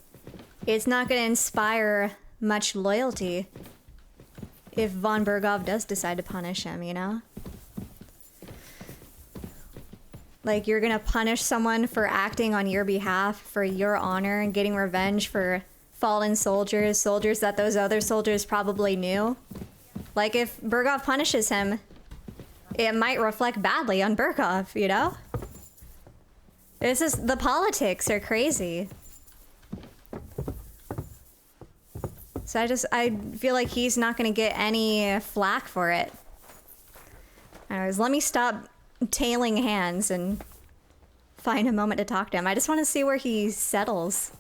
A: It's not going to inspire much loyalty if von Bergov does decide to punish him, you know? Like, you're gonna punish someone for acting on your behalf, for your honor, and getting revenge for fallen soldiers, soldiers that those other soldiers probably knew. Like, if Bergov punishes him, it might reflect badly on Bergov, you know? This is, the politics are crazy. So I feel like he's not gonna get any flack for it. Anyways, let me stop tailing hands and find a moment to talk to him. I just want to see where he settles.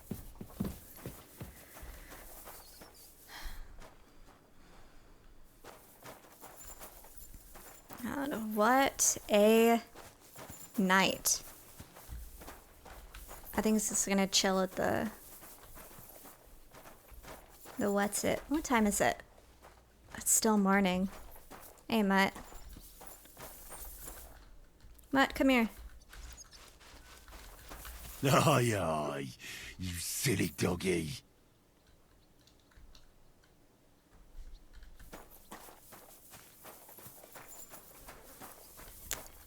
A: God, what a night. I think it's just gonna chill at the what's it? What time is it? It's still morning. Hey, Mutt. Mutt, come here.
G: Aye, aye, you silly doggy.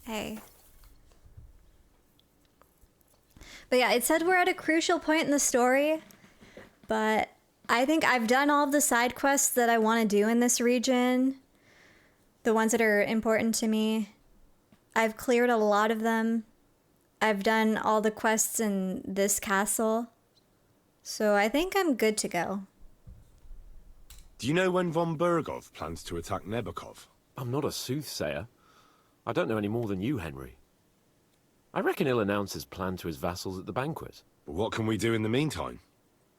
A: Hey. But yeah, it said we're at a crucial point in the story, but I think I've done all of the side quests that I want to do in this region. The ones that are important to me. I've cleared a lot of them. I've done all the quests in this castle. So I think I'm good to go.
B: Do you know when von Bergov plans to attack Nebakov?
L: I'm not a soothsayer. I don't know any more than you, Henry. I reckon he'll announce his plan to his vassals at the banquet.
B: But what can we do in the meantime?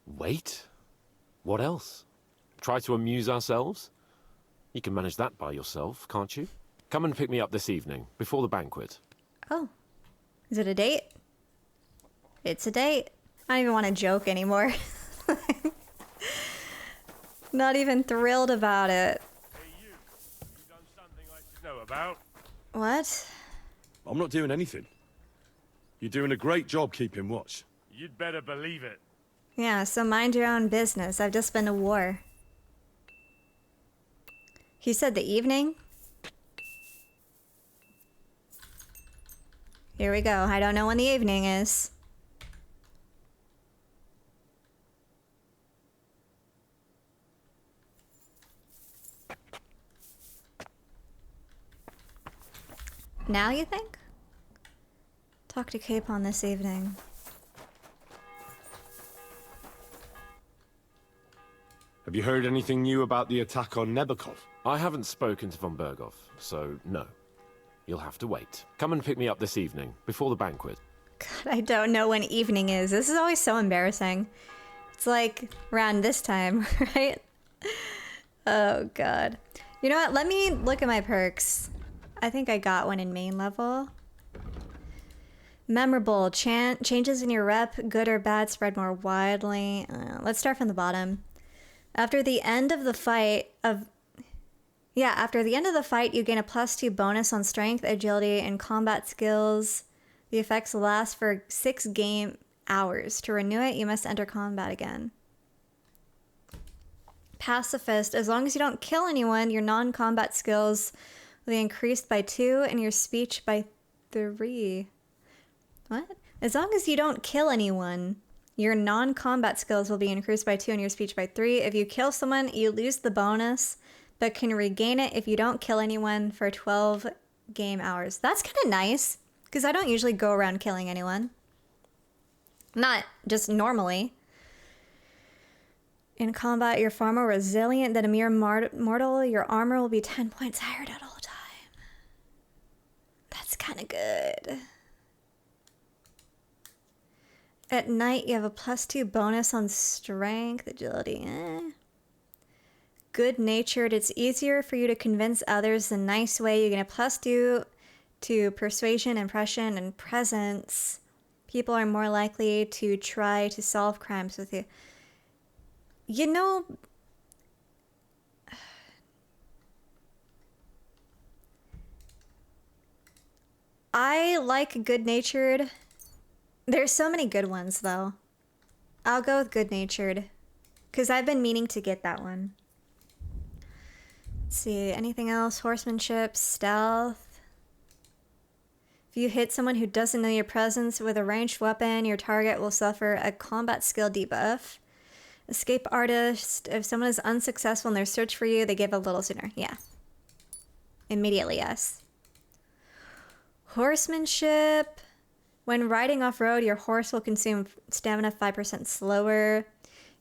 L: Wait. What else? Try to amuse ourselves? You can manage that by yourself, can't you? Come and pick me up this evening, before the banquet.
A: Oh. Is it a date? It's a date. I don't even want to joke anymore. Not even thrilled about it.
I: Hey, you done something I should know about?
A: What?
B: I'm not doing anything. You're doing a great job keeping watch.
I: You'd better believe it.
A: Yeah, so mind your own business. I've just been to war. He said the evening? Here we go. I don't know when the evening is. Now, you think? Talk to Capon this evening.
B: Have you heard anything new about the attack on Nebakov?
L: I haven't spoken to von Bergov, so no. You'll have to wait. Come and pick me up this evening, before the banquet.
A: God, I don't know when evening is. This is always so embarrassing. It's like around this time, right? Oh, God. You know what? Let me look at my perks. I think I got one in main level. Memorable. Changes in your rep, good or bad, spread more widely. Let's start from the bottom. After the end of the fight, after the end of the fight, you gain a +2 bonus on strength, agility, and combat skills. The effects last for 6 game hours. To renew it, you must enter combat again. Pacifist. As long as you don't kill anyone, your non-combat skills will be increased by 2 and your speech by 3. What? As long as you don't kill anyone, your non-combat skills will be increased by 2 and your speech by 3. If you kill someone, you lose the bonus, but can regain it if you don't kill anyone for 12 game hours. That's kind of nice, because I don't usually go around killing anyone. Not just normally. In combat, you're far more resilient than a mere mortal. Your armor will be 10 points higher at all time. That's kind of good. At night, you have a +2 bonus on strength, agility. Good-natured. It's easier for you to convince others the nice way. You get a +2 to persuasion, impression, and presence. People are more likely to try to solve crimes with you. You know, I like good-natured. There's so many good ones, though. I'll go with good-natured, because I've been meaning to get that one. Let's see, anything else? Horsemanship, stealth. If If you hit someone who doesn't know your presence with a ranged weapon, your target will suffer a combat skill debuff. Escape artist, if someone is unsuccessful in their search for you, they give a little sooner. Yeah. Immediately, yes. Horsemanship. When riding off-road, your horse will consume stamina 5% slower.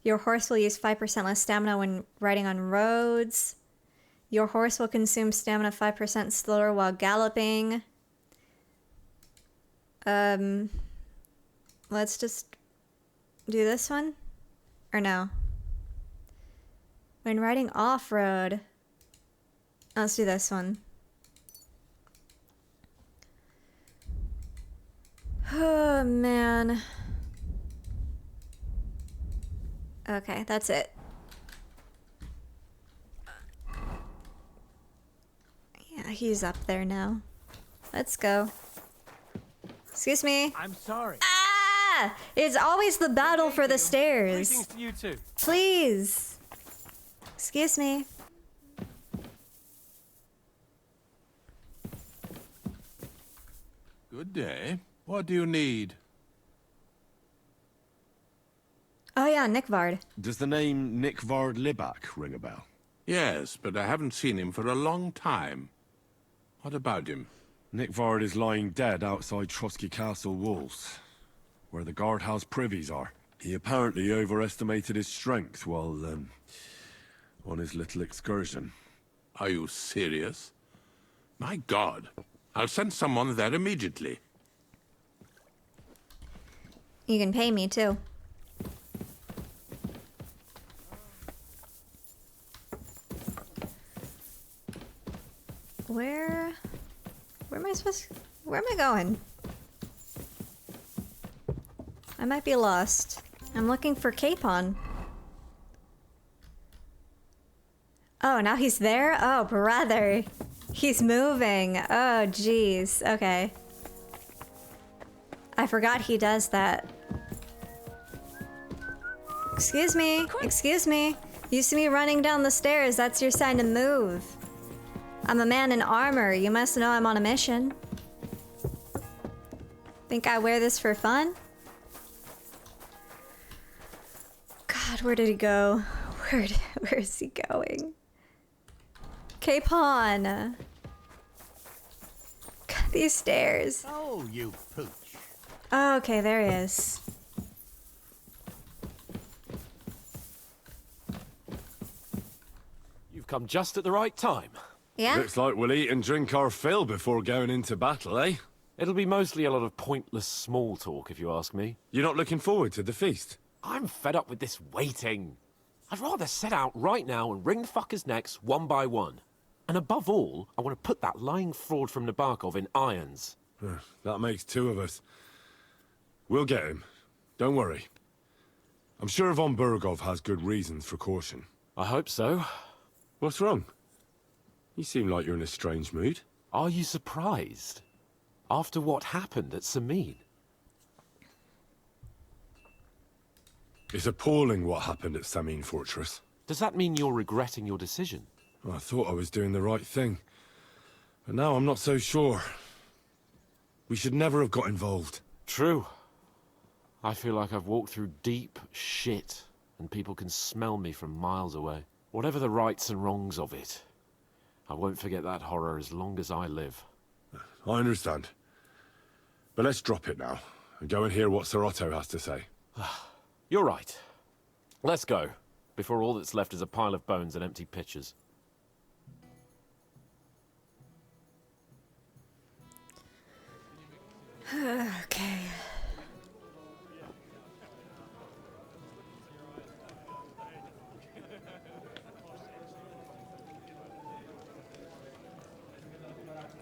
A: Your horse will use 5% less stamina when riding on roads. Your horse will consume stamina 5% slower while galloping. Let's just do this one. Or no. When riding off-road. Let's do this one. Oh, man. Okay, that's it. Yeah, he's up there now. Let's go. Excuse me.
D: I'm sorry.
A: Ah! It's always the battle for the stairs.
D: Greetings to you too.
A: Please. Excuse me.
G: Good day. What do you need?
A: Oh yeah, Nick Vard.
B: Does the name Nick Vard Libak ring a bell?
G: Yes, but I haven't seen him for a long time. What about him?
B: Nick Vard is lying dead outside Trotsky Castle walls, where the guardhouse privies are. He apparently overestimated his strength while, on his little excursion.
G: Are you serious? My God. I'll send someone there immediately.
A: You can pay me too. Where am I supposed to... Where am I going? I might be lost. I'm looking for Capon. Oh, now he's there? Oh, brother. He's moving. Oh, jeez. Okay. I forgot he does that. Excuse me. Excuse me. You see me running down the stairs. That's your sign to move. I'm a man in armor. You must know I'm on a mission. Think I wear this for fun? God, where did he go? Where is he going? Capon. God, these stairs.
G: Oh, you pooch.
A: Oh, okay, there he is.
L: You've come just at the right time.
A: Yeah?
B: Looks like we'll eat and drink our fill before going into battle, eh?
L: It'll be mostly a lot of pointless small talk, if you ask me.
B: You're not looking forward to the feast?
L: I'm fed up with this waiting. I'd rather set out right now and wring the fuckers' necks one by one. And above all, I want to put that lying fraud from Nabokov in irons.
B: That makes two of us. We'll get him. Don't worry. I'm sure Von Burgov has good reasons for caution.
L: I hope so.
B: What's wrong? You seem like you're in a strange mood.
L: Are you surprised? After what happened at Samin?
B: It's appalling what happened at Samin Fortress.
L: Does that mean you're regretting your decision?
B: I thought I was doing the right thing. But now I'm not so sure. We should never have got involved.
L: True. I feel like I've walked through deep shit, and people can smell me from miles away. Whatever the rights and wrongs of it, I won't forget that horror as long as I live.
B: I understand. But let's drop it now, and go and hear what Sir Otto has to say.
L: You're right. Let's go, before all that's left is a pile of bones and empty pitchers.
A: Okay.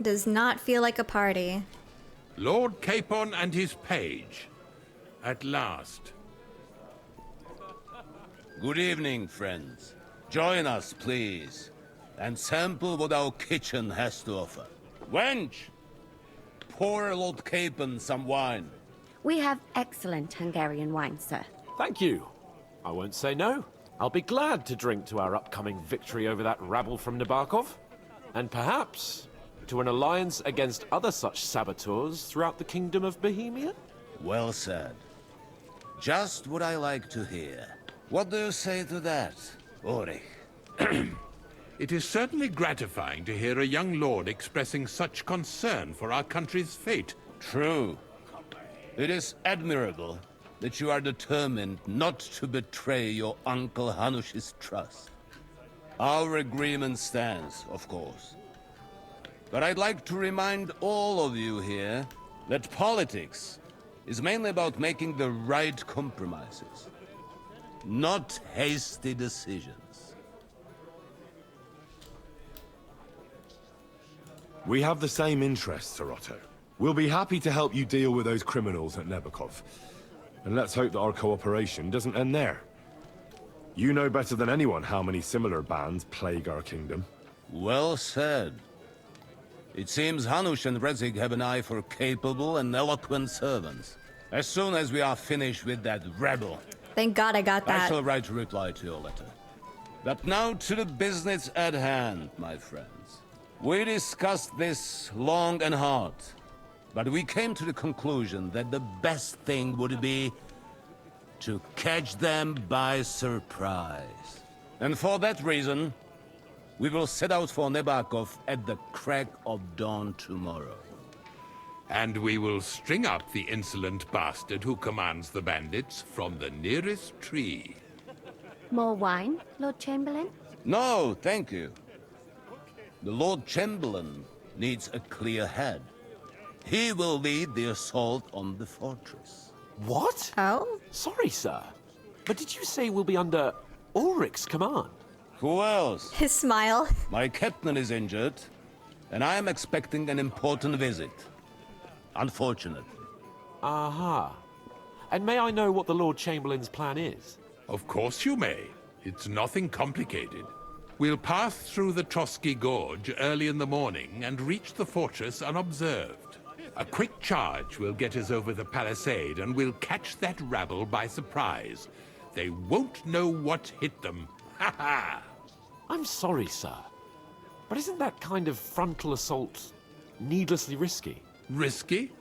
A: Does not feel like a party.
G: Lord Capon and his page. At last.
M: Good evening, friends. Join us, please, and sample what our kitchen has to offer. Wench! Pour Lord Capon some wine.
N: We have excellent Hungarian wine, sir.
L: Thank you. I won't say no. I'll be glad to drink to our upcoming victory over that rabble from Nabokov. And perhaps To an alliance against other such saboteurs throughout the Kingdom of Bohemia?
M: Well said. Just what I like to hear. What do you say to that, Ulrich?
O: It is certainly gratifying to hear a young lord expressing such concern for our country's fate.
M: True. It is admirable that you are determined not to betray your Uncle Hanush's trust. Our agreement stands, of course. But I'd like to remind all of you here that politics is mainly about making the right compromises, not hasty decisions.
B: We have the same interests, Sir Otto. We'll be happy to help you deal with those criminals at Nebakov. And let's hope that our cooperation doesn't end there. You know better than anyone how many similar bands plague our kingdom.
M: Well said. It seems Hanush and Rezig have an eye for capable and eloquent servants. As soon as we are finished with that rebel...
A: Thank God I got that.
M: I shall write a reply to your letter. But now to the business at hand, my friends. We discussed this long and hard, but we came to the conclusion that the best thing would be to catch them by surprise. And for that reason, we will set out for Nebakov at the crack of dawn tomorrow.
O: And we will string up the insolent bastard who commands the bandits from the nearest tree.
N: More wine, Lord Chamberlain?
M: No, thank you. The Lord Chamberlain needs a clear head. He will lead the assault on the fortress.
L: What?
A: Oh?
L: Sorry, sir. But did you say we'll be under Ulrich's command?
M: Who else?
A: His smile.
M: My captain is injured, and I am expecting an important visit. Unfortunately.
L: Aha. And may I know what the Lord Chamberlain's plan is?
O: Of course you may. It's nothing complicated. We'll pass through the Trotsky Gorge early in the morning and reach the fortress unobserved. A quick charge will get us over the palisade and we'll catch that rabble by surprise. They won't know what hit them. Ha ha!
L: I'm sorry, sir. But isn't that kind of frontal assault needlessly risky?
O: Risky?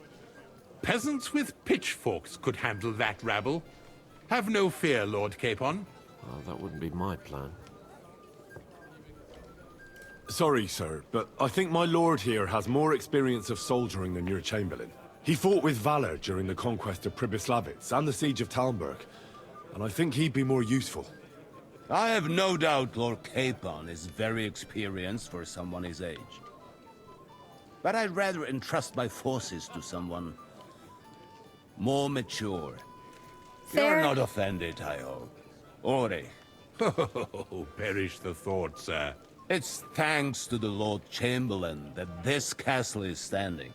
O: Peasants with pitchforks could handle that rabble. Have no fear, Lord Capon.
L: Well, that wouldn't be my plan.
B: Sorry, sir, but I think my lord here has more experience of soldiering than your Chamberlain. He fought with valor during the conquest of Pribyslavitz and the siege of Talmberg, and I think he'd be more useful.
M: I have no doubt Lord Capon is very experienced for someone his age. But I'd rather entrust my forces to someone more mature.
A: Fair.
M: You're not offended, I hope. Ori.
O: Oh, perish the thought, sir.
M: It's thanks to the Lord Chamberlain that this castle is standing.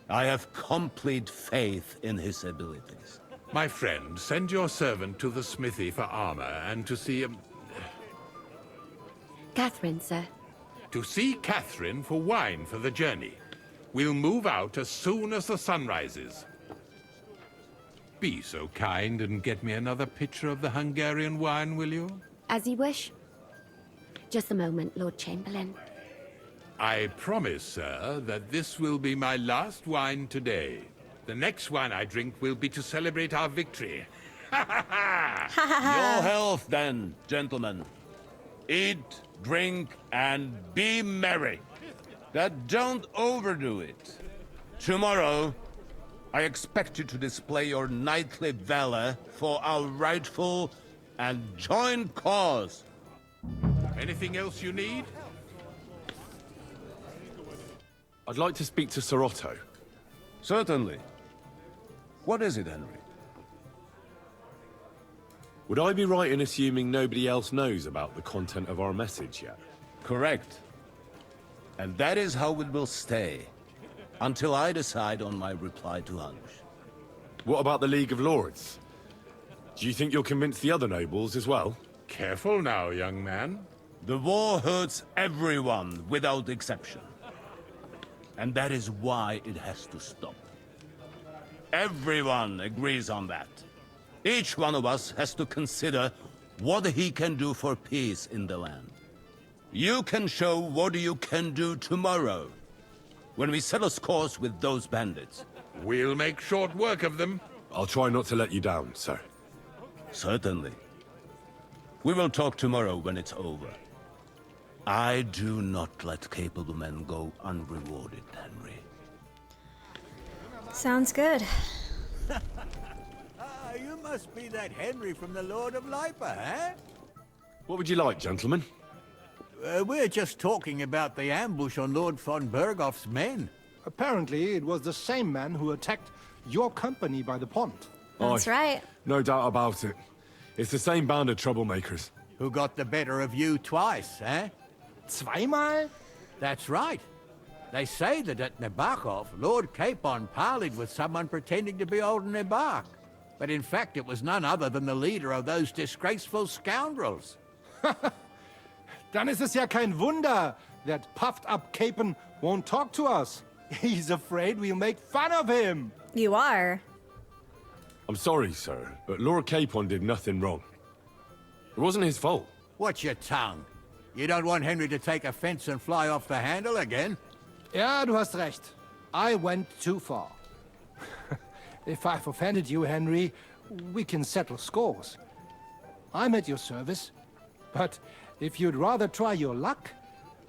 M: I have complete faith in his abilities.
O: My friend, send your servant to the smithy for armor and to see
N: Catherine, sir.
O: To see Catherine for wine for the journey. We'll move out as soon as the sun rises. Be so kind and get me another pitcher of the Hungarian wine, will you?
N: As you wish. Just a moment, Lord Chamberlain.
O: I promise, sir, that this will be my last wine today. The next wine I drink will be to celebrate our victory.
M: Your health, then, gentlemen. Eat, drink, and be merry. But don't overdo it. Tomorrow, I expect you to display your knightly valor for our rightful and joint cause.
O: Anything else you need?
B: I'd like to speak to Sir Otto.
M: Certainly. What is it, Henry?
B: Would I be right in assuming nobody else knows about the content of our message yet?
M: Correct. And that is how it will stay, until I decide on my reply to Hanush.
B: What about the League of Lords? Do you think you'll convince the other nobles as well?
O: Careful now, young man.
M: The war hurts everyone, without exception. And that is why it has to stop. Everyone agrees on that. Each one of us has to consider what he can do for peace in the land. You can show what you can do tomorrow. when we settle scores with those bandits.
O: We'll make short work of them.
B: I'll try not to let you down, sir.
M: Certainly. We will talk tomorrow when it's over. I do not let capable men go unrewarded, Henry.
A: Sounds good.
G: You must be that Henry from the Lord of Lipa, eh?
B: What would you like, gentlemen?
G: We're just talking about the ambush on Lord von Bergoff's men.
P: Apparently, it was the same man who attacked your company by the pond.
A: That's right.
B: No doubt about it. It's the same band of troublemakers.
G: Who got the better of you twice, eh?
P: Zweimal?
G: That's right. They say that at Nabokov, Lord Capon parleyed with someone pretending to be old Embark. But in fact, it was none other than the leader of those disgraceful scoundrels.
P: Dann ist es ja kein Wunder that puffed-up Capon won't talk to us. He's afraid we'll make fun of him.
A: You are.
B: I'm sorry, sir, but Lord Capon did nothing wrong. It wasn't his fault.
G: Watch your tongue. You don't want Henry to take offense and fly off the handle again?
P: Ja, du hast recht. I went too far. If I've offended you, Henry, we can settle scores. I'm at your service. But if you'd rather try your luck,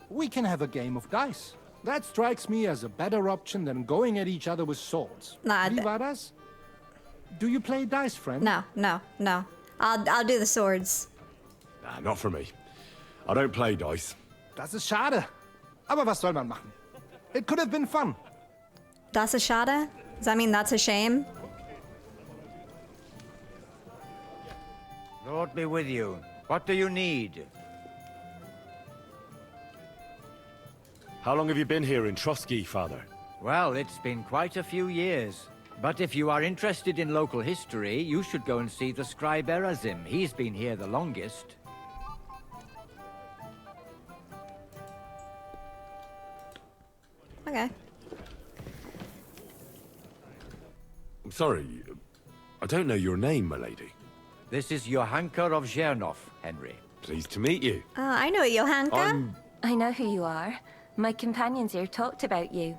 P: we can have a game of dice. That strikes me as a better option than going at each other with swords. Wie war das? Do you play dice, friend?
A: No. I'll do the swords.
B: Nah, not for me. I don't play dice.
P: Das ist schade. Aber was soll man machen? It could have been fun.
A: Das ist schade? Does that mean that's a shame?
Q: Lord be with you. What do you need?
B: How long have you been here in Trotsky, Father?
Q: Well, it's been quite a few years. But if you are interested in local history, you should go and see the scribe Erazim. He's been here the longest.
A: Okay.
B: I'm sorry. I don't know your name, my lady.
Q: This is Johanka of Zhernov, Henry.
B: Pleased to meet you.
A: I know Johanka.
R: I know who you are. My companions here talked about you.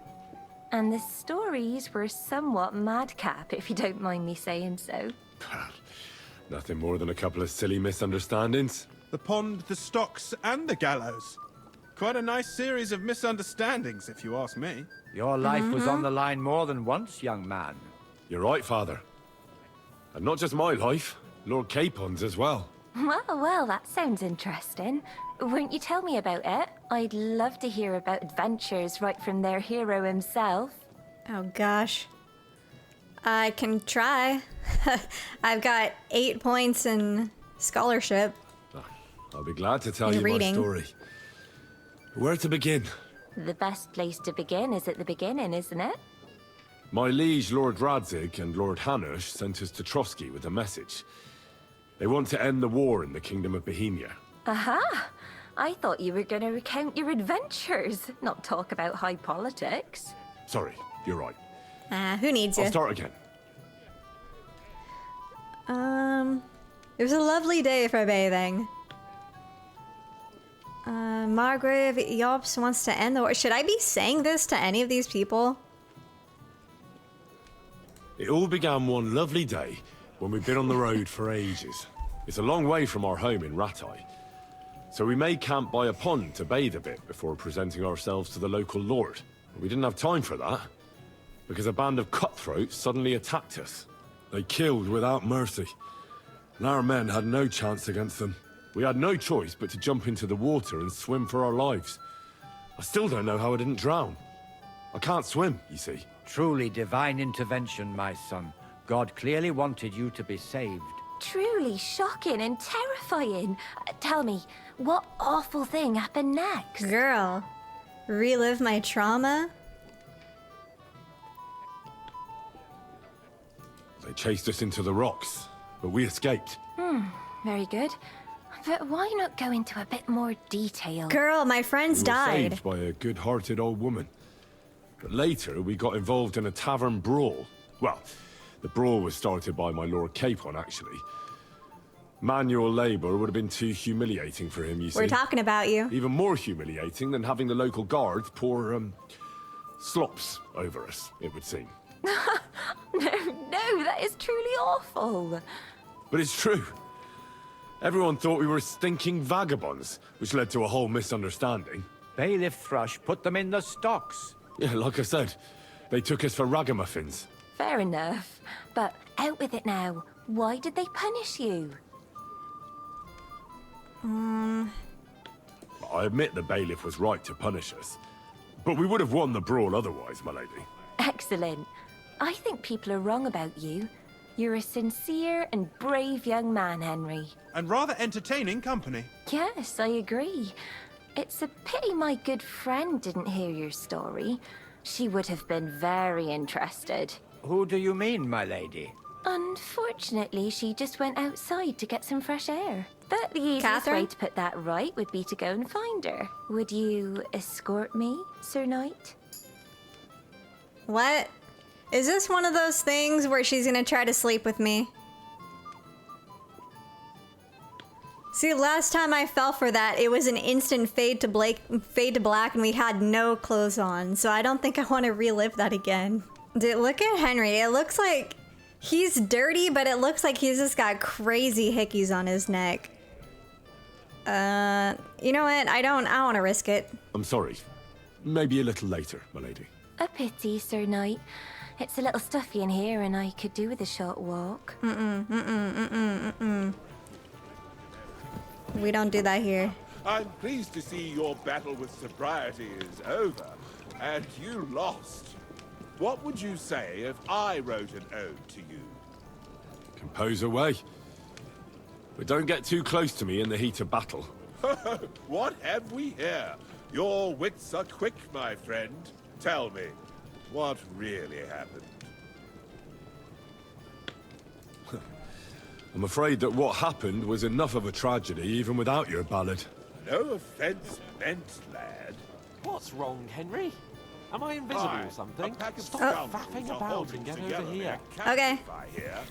R: And the stories were somewhat madcap, if you don't mind me saying so.
B: Nothing more than a couple of silly misunderstandings.
S: The pond, the stocks, and the gallows. Quite a nice series of misunderstandings, if you ask me.
Q: Your life was on the line more than once, young man.
B: You're right, Father. And not just my life, Lord Capon's as well.
R: Well, that sounds interesting. Won't you tell me about it? I'd love to hear about adventures right from their hero himself.
A: Oh gosh. I can try. I've got 8 points in scholarship.
B: I'll be glad to tell
A: In
B: you
A: reading.
B: my story. Where to begin?
R: The best place to begin is at the beginning, isn't it?
B: My liege, Lord Radzig, and Lord Hanush sent us to Trotsky with a message. They want to end the war in the Kingdom of Bohemia.
R: Aha! I thought you were going to recount your adventures, not talk about high politics.
B: Sorry, you're right.
A: Who needs you?
B: I'll start again.
A: It was a lovely day for bathing. Margrave Yops wants to end the war. Should I be saying this to any of these people?
B: It all began one lovely day when we'd been on the road for ages. It's a long way from our home in Ratai. So we made camp by a pond to bathe a bit before presenting ourselves to the local lord. We didn't have time for that, because a band of cutthroats suddenly attacked us. They killed without mercy, and our men had no chance against them. We had no choice but to jump into the water and swim for our lives. I still don't know how I didn't drown. I can't swim, you see.
Q: Truly divine intervention, my son. God clearly wanted you to be saved.
R: Truly shocking and terrifying. Tell me, what awful thing happened next?
A: Girl, relive my trauma?
B: They chased us into the rocks, but we escaped.
R: Very good. But why not go into a bit more detail?
A: Girl, my friends
B: We were
A: died.
B: saved by a good-hearted old woman. But later, we got involved in a tavern brawl. Well, the brawl was started by my Lord Capon, actually. Manual labor would have been too humiliating for him, you see.
A: We're talking about you.
B: Even more humiliating than having the local guards pour, slops over us, it would seem.
R: No, that is truly awful.
B: But it's true. Everyone thought we were stinking vagabonds, which led to a whole misunderstanding.
Q: Bailiff Thrush put them in the stocks.
B: Yeah, like I said, they took us for ragamuffins.
R: Fair enough. But out with it now. Why did they punish you?
B: I admit the bailiff was right to punish us. But we would have won the brawl otherwise, my lady.
R: Excellent. I think people are wrong about you. You're a sincere and brave young man, Henry.
S: And rather entertaining company.
R: Yes, I agree. It's a pity my good friend didn't hear your story. She would have been very interested.
Q: Who do you mean, my lady?
R: Unfortunately, she just went outside to get some fresh air. But the easiest
A: Catherine?
R: way to put that right would be to go and find her. Would you escort me, Sir Knight?
A: What? Is this one of those things where she's gonna try to sleep with me? See, last time I fell for that, it was an instant fade to black, and we had no clothes on. So I don't think I want to relive that again. Dude, look at Henry. It looks like he's dirty, but it looks like he's just got crazy hickeys on his neck. You know what? I don't want to risk it.
B: I'm sorry. Maybe a little later, my lady.
R: A pity, Sir Knight. It's a little stuffy in here, and I could do with a short walk.
A: We don't do that here.
T: I'm pleased to see your battle with sobriety is over, and you lost. What would you say if I wrote an ode to you?
B: Compose away. But don't get too close to me in the heat of battle.
T: What have we here? Your wits are quick, my friend. Tell me, what really happened?
B: I'm afraid that what happened was enough of a tragedy even without your ballad.
T: No offense meant, lad.
I: What's wrong, Henry? Am I invisible or something? Stop faffing about and get over here.
A: Okay.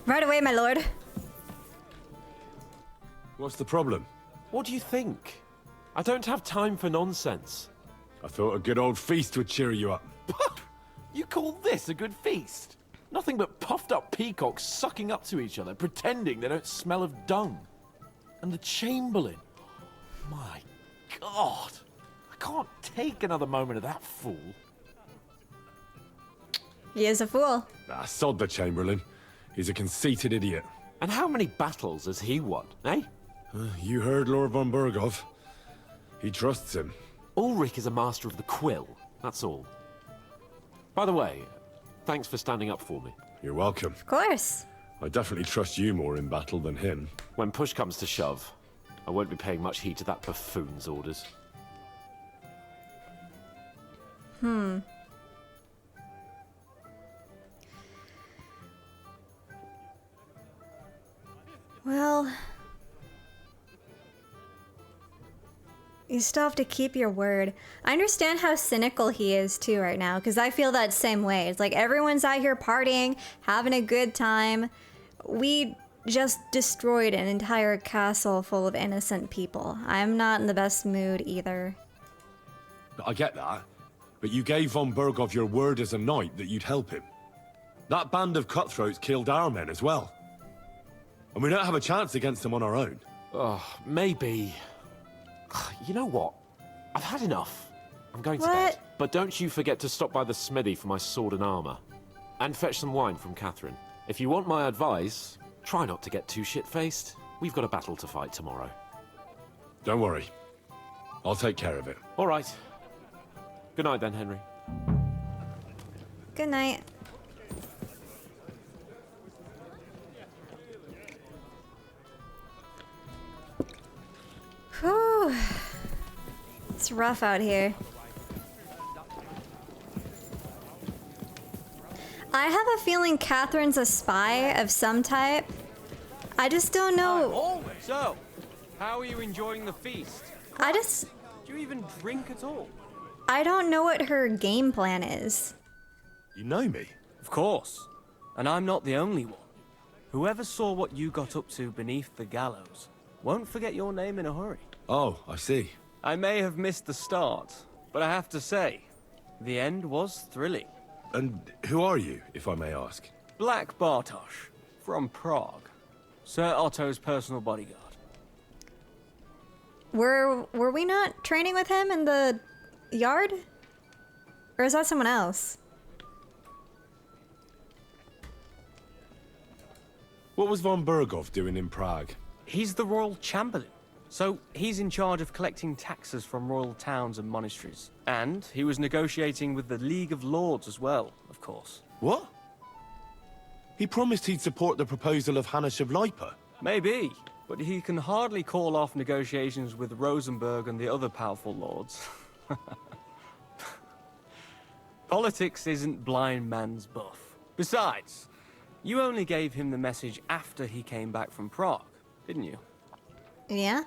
A: Right away, my lord.
B: What's the problem?
I: What do you think? I don't have time for nonsense.
B: I thought a good old feast would cheer you up.
I: You call this a good feast? Nothing but puffed up peacocks sucking up to each other, pretending they don't smell of dung. And the Chamberlain. My God. I can't take another moment of that fool.
A: He is a fool.
B: Ah, sod the Chamberlain. He's a conceited idiot.
I: And how many battles has he won, eh?
B: You heard Lord von Berghoff. He trusts him.
I: Ulrich is a master of the quill, that's all. By the way, thanks for standing up for me.
B: You're welcome.
A: Of course.
B: I definitely trust you more in battle than him.
I: When push comes to shove, I won't be paying much heed to that buffoon's orders.
A: Well, you still have to keep your word. I understand how cynical he is too right now, because I feel that same way. It's like everyone's out here partying, having a good time. We just destroyed an entire castle full of innocent people. I'm not in the best mood either.
B: I get that, but you gave von Berghoff your word as a knight that you'd help him. That band of cutthroats killed our men as well. And we don't have a chance against them on our own.
I: Oh, maybe. You know what? I've had enough. I'm going to
A: What?
I: bed. But don't you forget to stop by the smithy for my sword and armor. And fetch some wine from Catherine. If you want my advice, try not to get too shit-faced. We've got a battle to fight tomorrow.
B: Don't worry. I'll take care of it.
I: All right. Good night then, Henry.
A: Good night. Whew. It's rough out here. I have a feeling Catherine's a spy of some type. I just don't know.
U: So, how are you enjoying the feast? Do you even drink at all?
A: I don't know what her game plan is.
B: You know me?
U: Of course. And I'm not the only one. Whoever saw what you got up to beneath the gallows won't forget your name in a hurry.
B: Oh, I see.
U: I may have missed the start, but I have to say, The end was thrilling.
B: And who are you, if I may ask?
U: Black Bartosz, from Prague. Sir Otto's personal bodyguard.
A: Were we not training with him in the yard? Or is that someone else?
B: What was von Bergov doing in Prague?
U: He's the royal chamberlain. So he's in charge of collecting taxes from royal towns and monasteries. And he was negotiating with the League of Lords as well, of course.
B: What? He promised he'd support the proposal of Hannes of Lipa.
U: Maybe, but he can hardly call off negotiations with Rosenberg and the other powerful lords. Politics isn't blind man's buff. Besides, you only gave him the message after he came back from Prague, didn't you?
A: Yeah?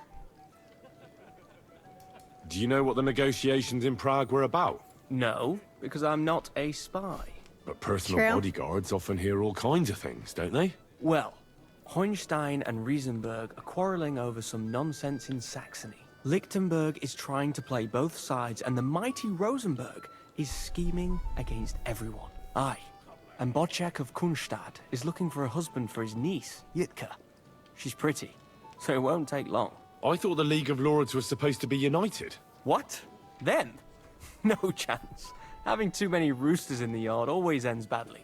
B: Do you know what the negotiations in Prague were about?
U: No, because I'm not a spy.
B: But personal
A: True.
B: bodyguards often hear all kinds of things, don't they?
U: Well, Hohenstein and Riesenberg are quarreling over some nonsense in Saxony. Lichtenberg is trying to play both sides, and the mighty Rosenberg is scheming against everyone. Aye, and Bocek of Kunstadt is looking for a husband for his niece, Yitka. She's pretty, so it won't take long.
B: I thought the League of Lords was supposed to be united.
U: What? Them? No chance. Having too many roosters in the yard always ends badly.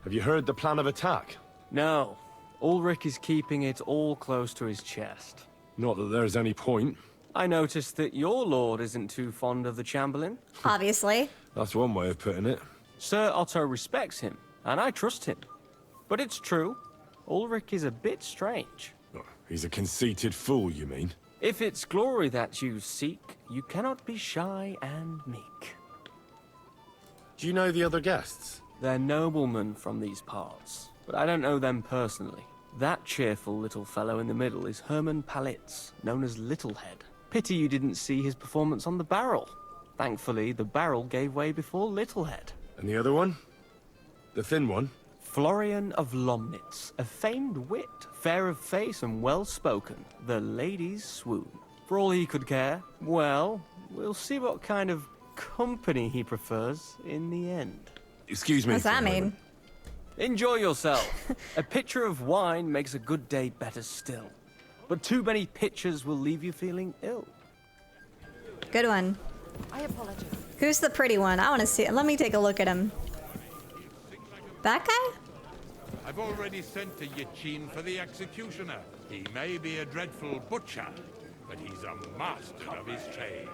B: Have you heard the plan of attack?
U: No. Ulrich is keeping it all close to his chest.
B: Not that there's any point.
U: I noticed that your lord isn't too fond of the Chamberlain.
A: Obviously.
B: That's one way of putting it.
U: Sir Otto respects him, and I trust him. But it's true, Ulrich is a bit strange.
B: Oh, he's a conceited fool, you mean?
U: If it's glory that you seek, you cannot be shy and meek.
B: Do you know the other guests?
U: They're noblemen from these parts, but I don't know them personally. That cheerful little fellow in the middle is Herman Palitz, known as Littlehead. Pity you didn't see his performance on the barrel. Thankfully, the barrel gave way before Littlehead.
B: And the other one? The thin one?
U: Florian of Lomnitz, a famed wit, fair of face and well-spoken. The ladies swoon. For all he could care, well, we'll see what kind of company he prefers in the end.
B: Excuse me.
A: What's that mean?
U: Enjoy yourself. A pitcher of wine makes a good day better still. But too many pitchers will leave you feeling ill.
A: Good one.
K: I apologize.
A: Who's the pretty one? I want to see it. Let me take a look at him. That guy?
O: I've already sent to Yachin for the executioner. He may be a dreadful butcher, but he's a master of his trade.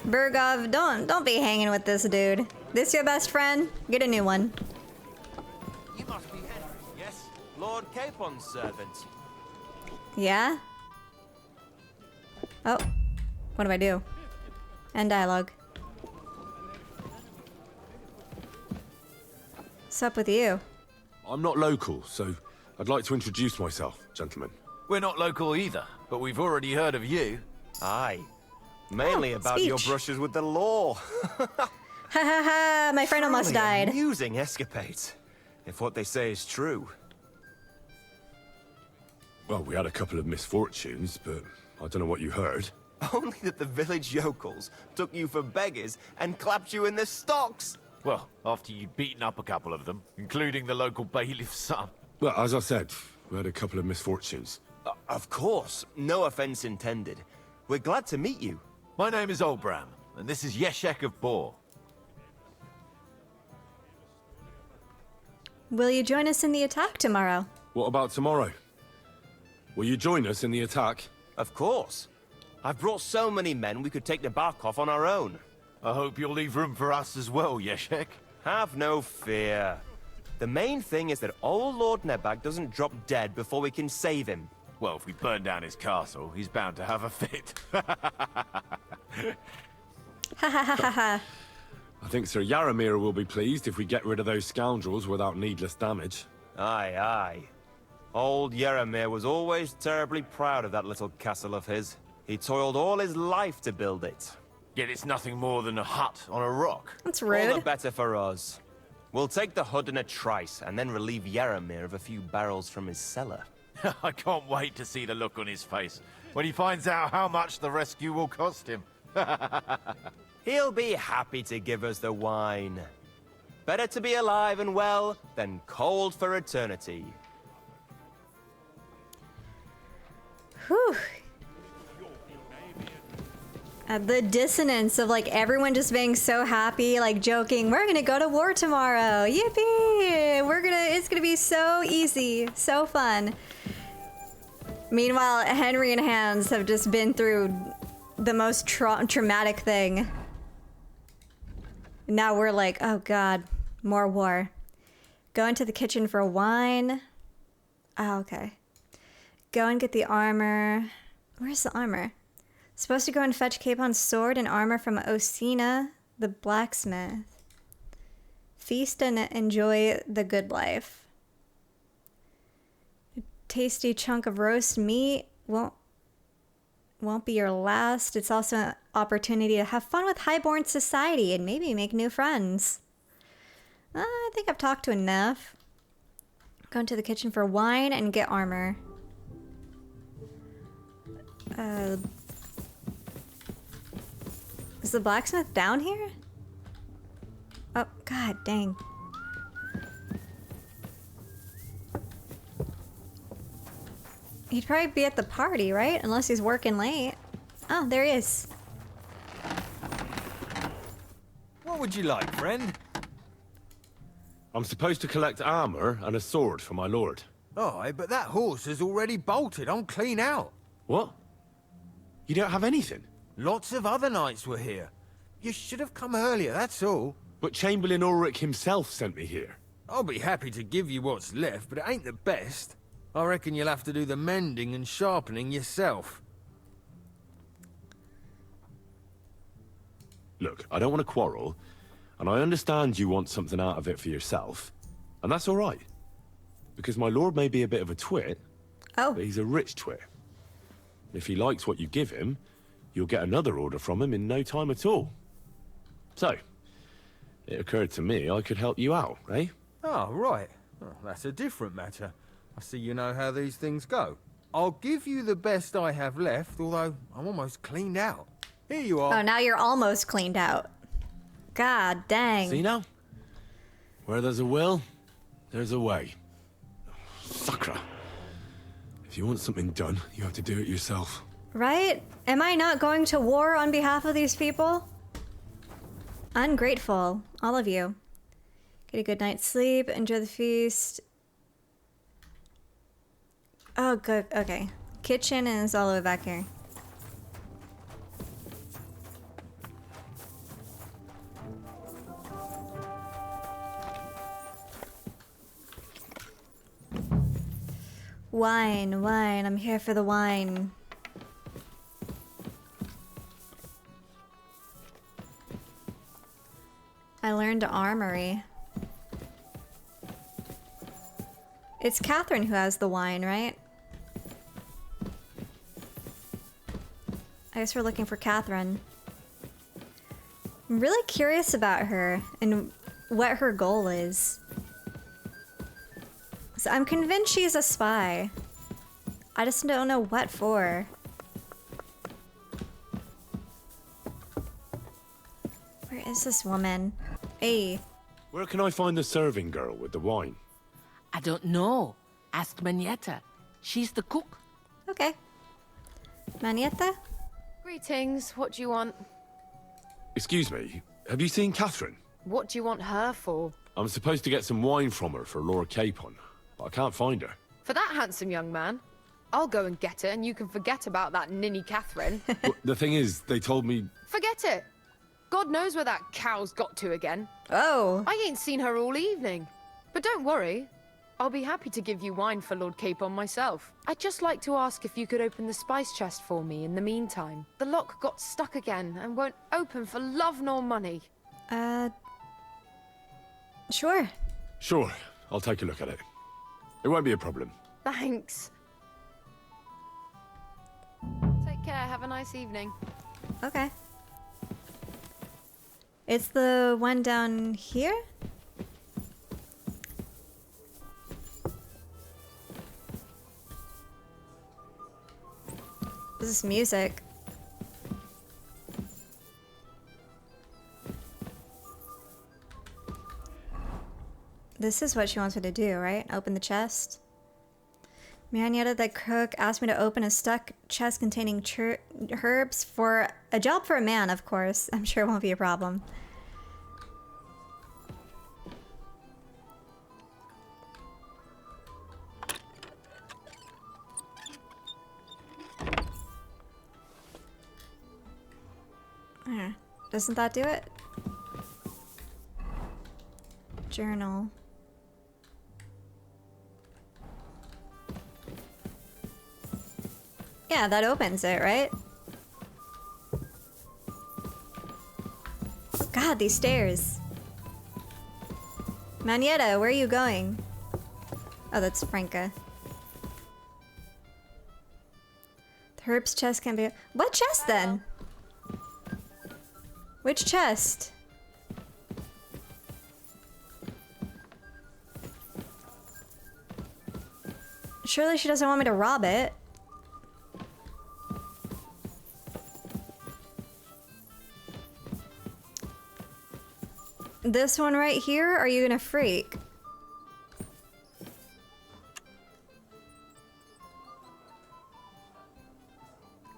A: Bergov, don't be hanging with this dude. This your best friend? Get a new one.
J: You must be Henry, yes? Lord Capon's servant.
A: Yeah? Oh. What do I do? End dialogue. What's up with you?
B: I'm not local, so I'd like to introduce myself, gentlemen.
I: We're not local either, but we've already heard of you.
J: Aye. Mainly about your
A: speech.
J: brushes with the law.
A: Ha ha ha, my friend almost
J: Truly
A: died.
J: Amusing escapades, if what they say is true.
B: Well, we had a couple of misfortunes, but I don't know what you heard.
J: Only that the village yokels took you for beggars and clapped you in the stocks.
I: Well, after you'd beaten up a couple of them, including the local bailiff's son.
B: Well, as I said, we had a couple of misfortunes.
J: Of course, no offense intended. We're glad to meet you.
I: My name is Olbram, and this is Yeshek of Bor.
A: Will you join us in the attack tomorrow?
B: What about tomorrow? Will you join us in the attack?
J: Of course. I've brought so many men we could take the Barkov on our own.
I: I hope you'll leave room for us as well, Yeshek.
J: Have no fear. The main thing is that old Lord Nebag doesn't drop dead before we can save him.
I: Well, if we burn down his castle, he's bound to have a fit.
A: Ha ha ha ha ha.
B: I think Sir Yaramir will be pleased if we get rid of those scoundrels without needless damage.
J: Aye, aye. Old Yaramir was always terribly proud of that little castle of his. He toiled all his life to build it.
I: Yet it's nothing more than a hut on a rock.
A: That's
J: All
A: rude.
J: the better for us. We'll take the hut in a trice and then relieve Yaramir of a few barrels from his cellar.
I: I can't wait to see the look on his face
F: when he finds out how much the rescue will cost him.
J: He'll be happy to give us the wine. Better to be alive and well than cold for eternity.
A: Whew. The dissonance of like everyone just being so happy, like joking, we're gonna go to war tomorrow. Yippee! It's gonna be so easy, so fun. Meanwhile, Henry and Hans have just been through the most traumatic thing. Now we're like, oh god, more war. Go into the kitchen for wine. Oh, okay. Go and get the armor. Where's the armor? Supposed to go and fetch Capon's sword and armor from Osina, the blacksmith. Feast and enjoy the good life. A tasty chunk of roast meat won't be your last. It's also an opportunity to have fun with highborn society and maybe make new friends. I think I've talked to enough. Go into the kitchen for wine and get armor. Is the blacksmith down here? Oh, god dang. He'd probably be at the party, right? Unless he's working late. Oh, there he is.
F: What would you like, friend?
B: I'm supposed to collect armor and a sword for my lord.
F: Oh, but that horse has already bolted. I'm clean out.
B: What? You don't have anything?
F: Lots of other knights were here. You should have come earlier, that's all.
B: But Chamberlain Ulrich himself sent me here.
F: I'll be happy to give you what's left, but it ain't the best. I reckon you'll have to do the mending and sharpening yourself.
B: Look, I don't want to quarrel, and I understand you want something out of it for yourself, and that's all right. Because my lord may be a bit of a twit, but he's a rich twit. If he likes what you give him, you'll get another order from him in no time at all. So, it occurred to me I could help you out, eh?
F: Oh, right. Oh, that's a different matter. I see you know how these things go. I'll give you the best I have left, although I'm almost cleaned out. Here you are.
A: Oh, now you're almost cleaned out. God dang.
B: See now? Where there's a will, there's a way. Suckra. If you want something done, you have to do it yourself.
A: Right? Am I not going to war on behalf of these people? Ungrateful, all of you. Get a good night's sleep, enjoy the feast. Oh, good, okay. Kitchen is all the way back here. Wine, wine, I'm here for the wine. I learned armory. It's Catherine who has the wine, right? I guess we're looking for Catherine. I'm really curious about her and what her goal is. So I'm convinced she's a spy. I just don't know what for. Where is this woman? Hey.
B: Where can I find the serving girl with the wine?
V: I don't know. Ask Manietta. She's the cook.
A: Okay. Manietta?
K: Greetings. What do you want?
B: Excuse me, have you seen Catherine?
K: What do you want her for?
B: I'm supposed to get some wine from her for Lord Capon, but I can't find her.
K: For that handsome young man? I'll go and get it, and you can forget about that ninny Catherine.
B: Well, the thing is, they told me...
K: Forget it! God knows where that cow's got to again.
A: Oh.
K: I ain't seen her all evening. But don't worry. I'll be happy to give you wine for Lord Capon myself. I'd just like to ask if you could open the spice chest for me in the meantime. The lock got stuck again and won't open for love nor money.
A: Sure.
B: Sure, I'll take a look at it. It won't be a problem.
K: Thanks. Take care. Have a nice evening.
A: Okay. It's the one down here? Is this music? This is what she wants me to do, right? Open the chest. Marietta, the cook, asked me to open a stuck chest containing herbs for a job for a man, of course. I'm sure it won't be a problem. Doesn't that do it? Journal. Yeah, that opens it, right? God, these stairs. Manietta, where are you going? Oh, that's Franca. The herb's chest can be... What chest, then? Which chest? Surely she doesn't want me to rob it. This one right here? Are you gonna freak?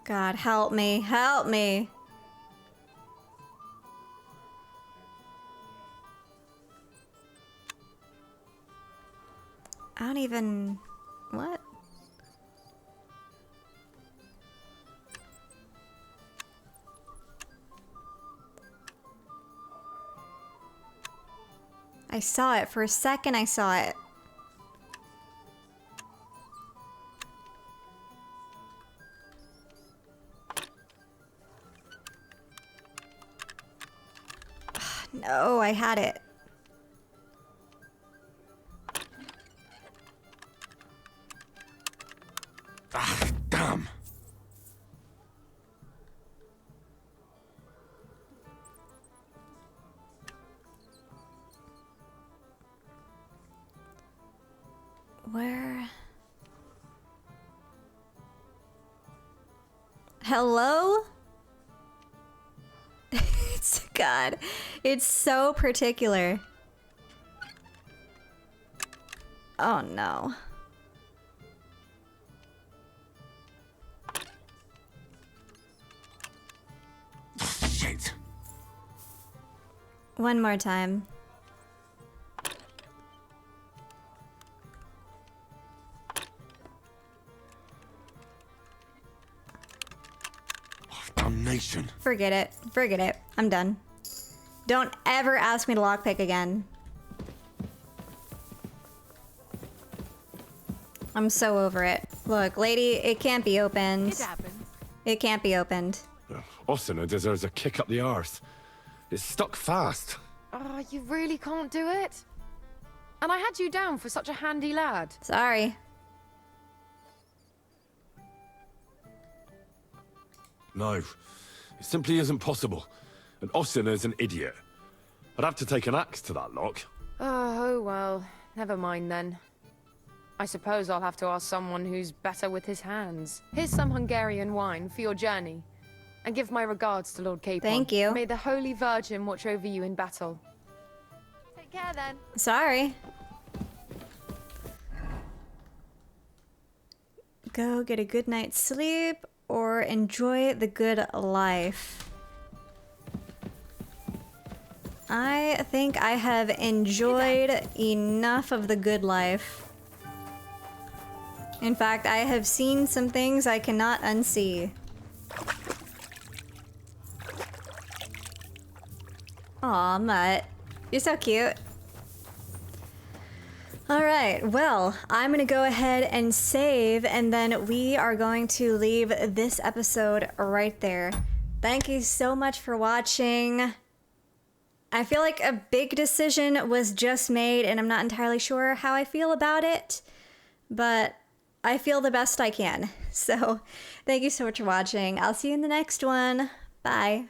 A: God, help me. Help me. I don't even... What? I saw it. For a second, I saw it. No, I had it.
B: Ah, damn.
A: Where? Hello? It's God. It's so particular. Oh no.
B: Shit.
A: One more time.
B: Damnation.
A: Forget it. Forget it. I'm done. Don't ever ask me to lockpick again. I'm so over it. Look, lady, it can't be opened.
V: It happens.
A: It can't be opened.
B: Osina deserves a kick up the arse. It's stuck fast.
K: Oh, you really can't do it? And I had you down for such a handy lad.
A: Sorry.
B: No, it simply isn't possible. And Osina's an idiot. I'd have to take an axe to that lock.
K: Oh, well. Never mind then. I suppose I'll have to ask someone who's better with his hands. Here's some Hungarian wine for your journey. And give my regards to Lord Capon.
A: Thank you.
K: May the Holy Virgin watch over you in battle. Take care then.
A: Sorry. Go get a good night's sleep or enjoy the good life. I think I have enjoyed enough of the good life. In fact, I have seen some things I cannot unsee. Aw, Mutt. You're so cute. Alright, well, I'm gonna go ahead and save, and then we are going to leave this episode right there. Thank you so much for watching. I feel like a big decision was just made, and I'm not entirely sure how I feel about it, but I feel the best I can. So, thank you so much for watching. I'll see you in the next one. Bye.